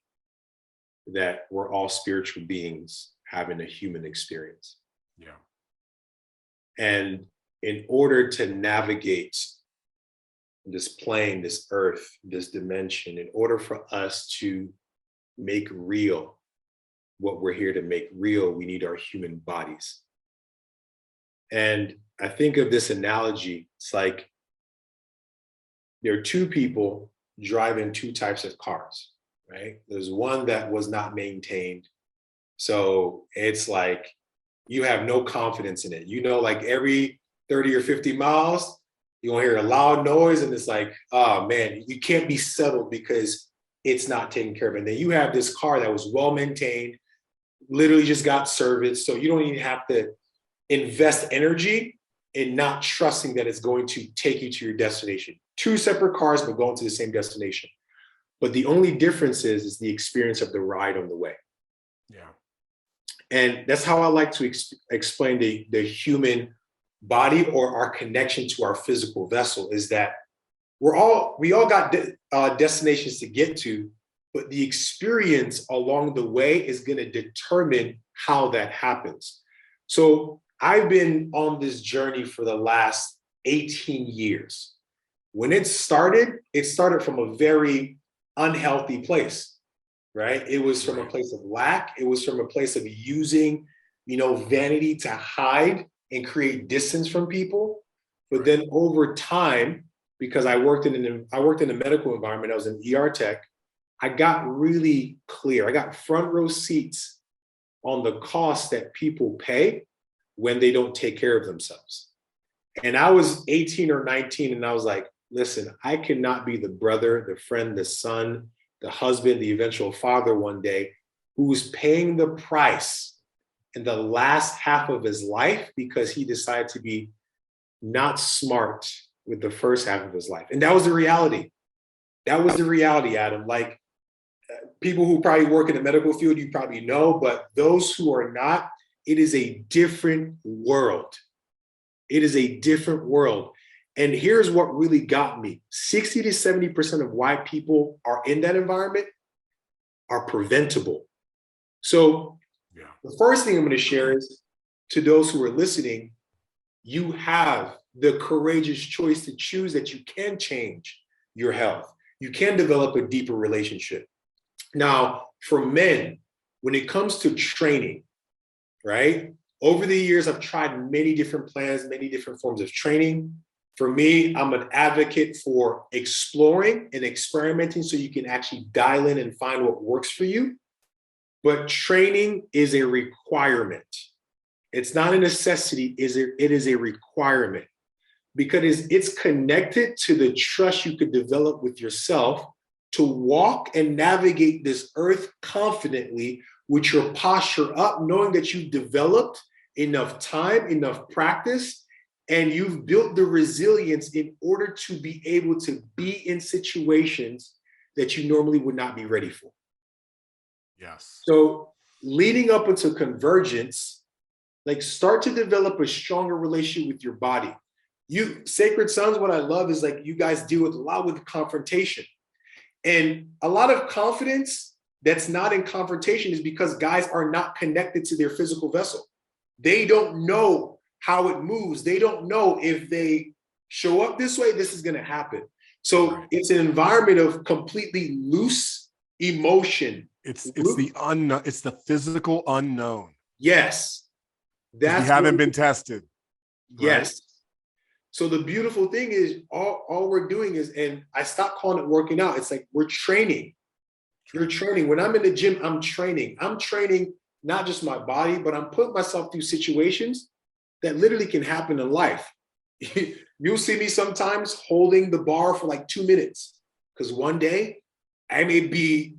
that we're all spiritual beings having a human experience. Yeah. And in order to navigate this plane, this earth, this dimension, in order for us to make real what we're here to make real, we need our human bodies. And I think of this analogy, it's like there are two people driving two types of cars, right? There's one that was not maintained. So it's like you have no confidence in it. You know, like every 30 or 50 miles, you're gonna hear a loud noise and it's like, oh man, you can't be settled because it's not taken care of. And then you have this car that was well maintained, literally just got serviced. So you don't even have to invest energy in not trusting that it's going to take you to your destination. Two separate cars, but going to the same destination. But the only difference is the experience of the ride on the way. Yeah. And that's how I like to explain the human body, or our connection to our physical vessel, is that we all got destinations to get to, but the experience along the way is going to determine how that happens. So I've been on this journey for the last 18 years. When it started from a very unhealthy place, right? It was from a place of lack. It was from a place of using, vanity to hide and create distance from people. But then over time, because I worked in a medical environment, I was an ER tech, I got really clear. I got front row seats on the cost that people pay when they don't take care of themselves. And I was 18 or 19 and I was like, listen, I cannot be the brother, the friend, the son, the husband, the eventual father one day who's paying the price in the last half of his life because he decided to be not smart with the first half of his life. And that was the reality. That was the reality, Adam. Like, people who probably work in the medical field, you probably know, but those who are not, it is a different world. It is a different world. And here's what really got me. 60 to 70% of why people are in that environment are preventable. So the first thing I'm going to share is, to those who are listening, you have the courageous choice to choose that you can change your health. You can develop a deeper relationship. Now, for men, when it comes to training, right? Over the years, I've tried many different plans, many different forms of training. For me, I'm an advocate for exploring and experimenting so you can actually dial in and find what works for you. But training is a requirement. It's not a necessity, it is a requirement, because it's connected to the trust you could develop with yourself to walk and navigate this earth confidently with your posture up, knowing that you've developed enough time, enough practice, and you've built the resilience in order to be able to be in situations that you normally would not be ready for. Yes. So leading up into Convergence, like, start to develop a stronger relationship with your body. You Sacred Sons, what I love is, like, you guys deal with a lot with confrontation. And a lot of confidence that's not in confrontation is because guys are not connected to their physical vessel. They don't know how it moves. They don't know if they show up this way, this is going to happen. So it's an environment of completely loose emotion. It's the unknown. It's the physical unknown. Yes. That's we haven't been tested. Yes. Right? So the beautiful thing is all we're doing is, and I stopped calling it working out. It's like we're training. You're training. When I'm in the gym, I'm training. I'm training not just my body, but I'm putting myself through situations that literally can happen in life. You'll see me sometimes holding the bar for like 2 minutes because one day I may be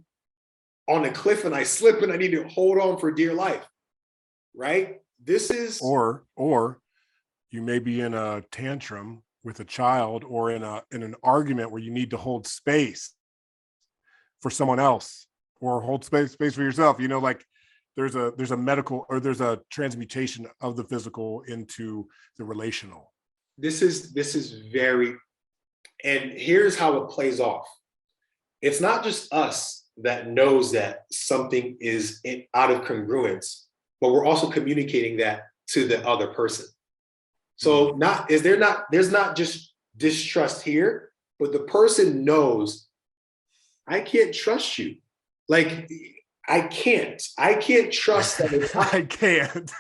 on a cliff and I slip and I need to hold on for dear life, right? This is or you may be in a tantrum with a child or in an argument where you need to hold space for someone else or hold space for yourself. You know, like there's a medical or there's a transmutation of the physical into the relational. This is very, and here's how it plays off. It's not just us that knows that something is out of congruence, but we're also communicating that to the other person. So there's not just distrust here, but the person knows I can't trust you. Like I can't trust that. I can't.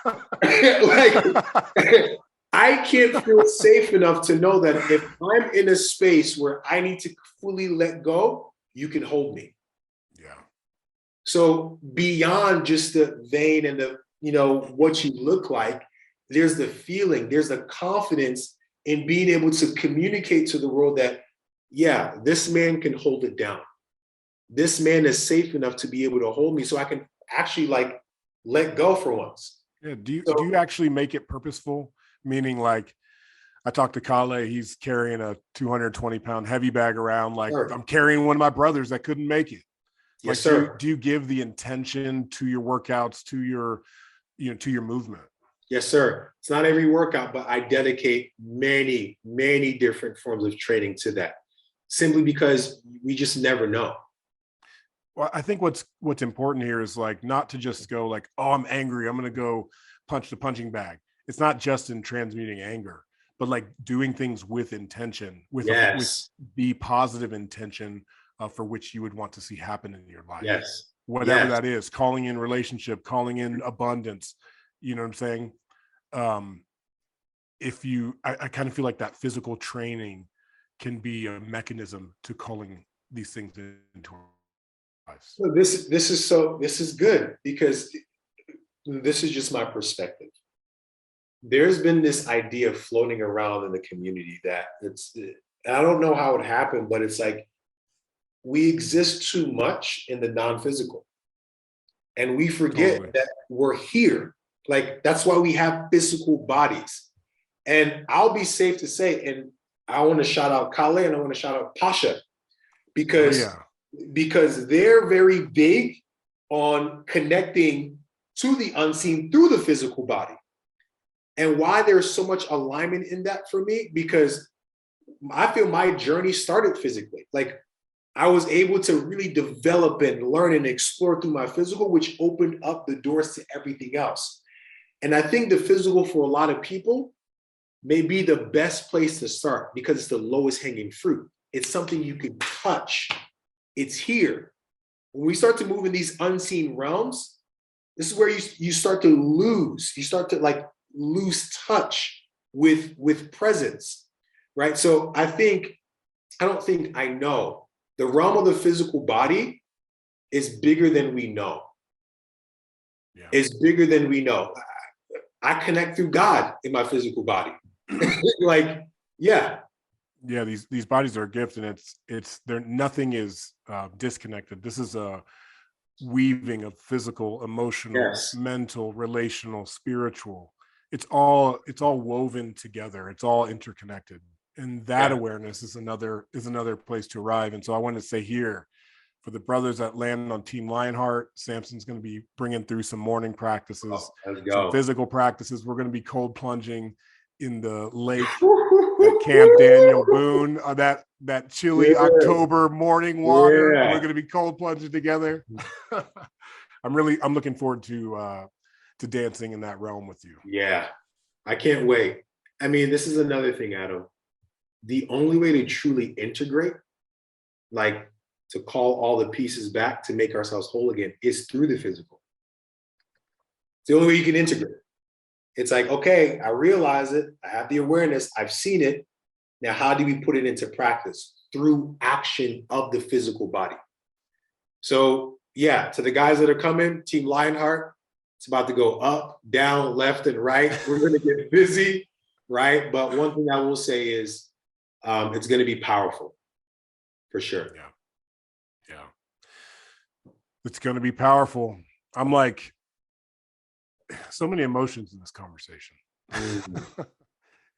Like I can't feel safe enough to know that if I'm in a space where I need to fully let go, you can hold me. Yeah. So beyond just the vein and the, what you look like, there's the feeling, there's the confidence in being able to communicate to the world that, yeah, this man can hold it down. This man is safe enough to be able to hold me so I can actually like let go for once. Yeah. Do you actually make it purposeful? Meaning like I talked to Kale, he's carrying a 220-pound heavy bag around. Like sure. I'm carrying one of my brothers that couldn't make it. Like, yes, sir. Do you give the intention to your workouts, to your movement? Yes, sir. It's not every workout, but I dedicate many, many different forms of training to that simply because we just never know. Well, I think what's important here is like not to just go like, oh, I'm angry, I'm going to go punch the punching bag. It's not just in transmuting anger, but like doing things with intention, with the positive intention for which you would want to see happen in your life. Yes. Whatever that is, calling in relationship, calling in abundance. You know what I'm saying? I kind of feel like that physical training can be a mechanism to calling these things into our lives. So this is good because this is just my perspective. There's been this idea floating around in the community that I don't know how it happened, but it's like we exist too much in the non-physical and we forget that we're here. Like, that's why we have physical bodies. And I'll be safe to say, and I want to shout out Kale and I want to shout out Pasha because they're very big on connecting to the unseen through the physical body. And why there's so much alignment in that for me, because I feel my journey started physically. Like I was able to really develop and learn and explore through my physical, which opened up the doors to everything else. And I think the physical for a lot of people may be the best place to start because it's the lowest hanging fruit. It's something you can touch. It's here. When we start to move in these unseen realms, this is where you start to lose. You start to like lose touch with presence, right? So I know the realm of the physical body is bigger than we know. Yeah. It's bigger than we know. I connect through God in my physical body. Like, yeah. Yeah, these bodies are a gift, and nothing is disconnected. This is a weaving of physical, emotional, mental, relational, spiritual. It's all woven together. It's all interconnected, and that awareness is another place to arrive. And so I want to say here, for the brothers that land on Team Lionheart, Samson's going to be bringing through some morning practices, some physical practices. We're going to be cold plunging in the lake at Camp Daniel Boone, that chilly October morning water. We're going to be cold plunging together. I'm looking forward to dancing in that realm with you. Yeah, I can't wait. I mean, this is another thing, Adam. The only way to truly integrate, like to call all the pieces back to make ourselves whole again, is through the physical. It's the only way you can integrate. It's like, okay, I realize it. I have the awareness. I've seen it. Now, how do we put it into practice? Through action of the physical body. So yeah, to the guys that are coming, Team Lionheart, it's about to go up, down, left, and right. We're going to get busy, right? But one thing I will say is it's going to be powerful, for sure. Yeah. It's going to be powerful. I'm like, so many emotions in this conversation.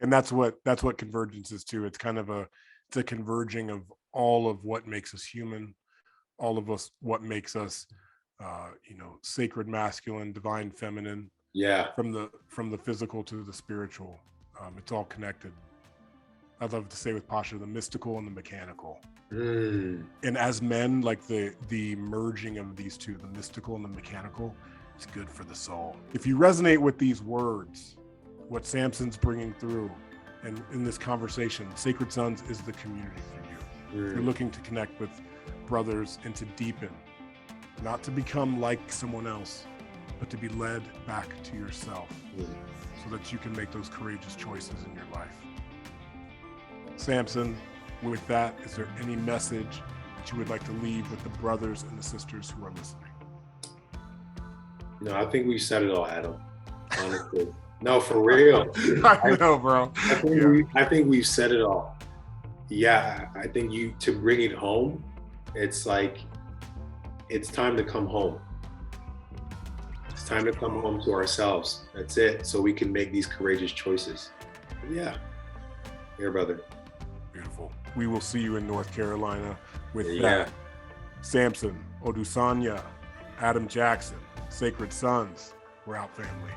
And that's what Convergence is too. It's kind of it's a converging of all of what makes us human, all of us, what makes us, sacred masculine, divine feminine. Yeah. From the physical to the spiritual, it's all connected. I'd love to say with Pasha, the mystical and the mechanical. And as men, like the merging of these two, the mystical and the mechanical, is good for the soul. If you resonate with these words, what Samson's bringing through, and in this conversation, Sacred Sons is the community for you. You're looking to connect with brothers and to deepen, not to become like someone else, but to be led back to yourself so that you can make those courageous choices in your life. Samson, with that, is there any message that you would like to leave with the brothers and the sisters who are listening? No, I think we said it all, Adam. Honestly. No, for real. I know, bro. I think we've said it all. Yeah, I think to bring it home, it's like, it's time to come home. It's time to come home to ourselves. That's it. So we can make these courageous choices. Yeah. Here, brother. Beautiful. We will see you in North Carolina with that. Samson Odusanya, Adam Jackson, Sacred Sons. We're out, family.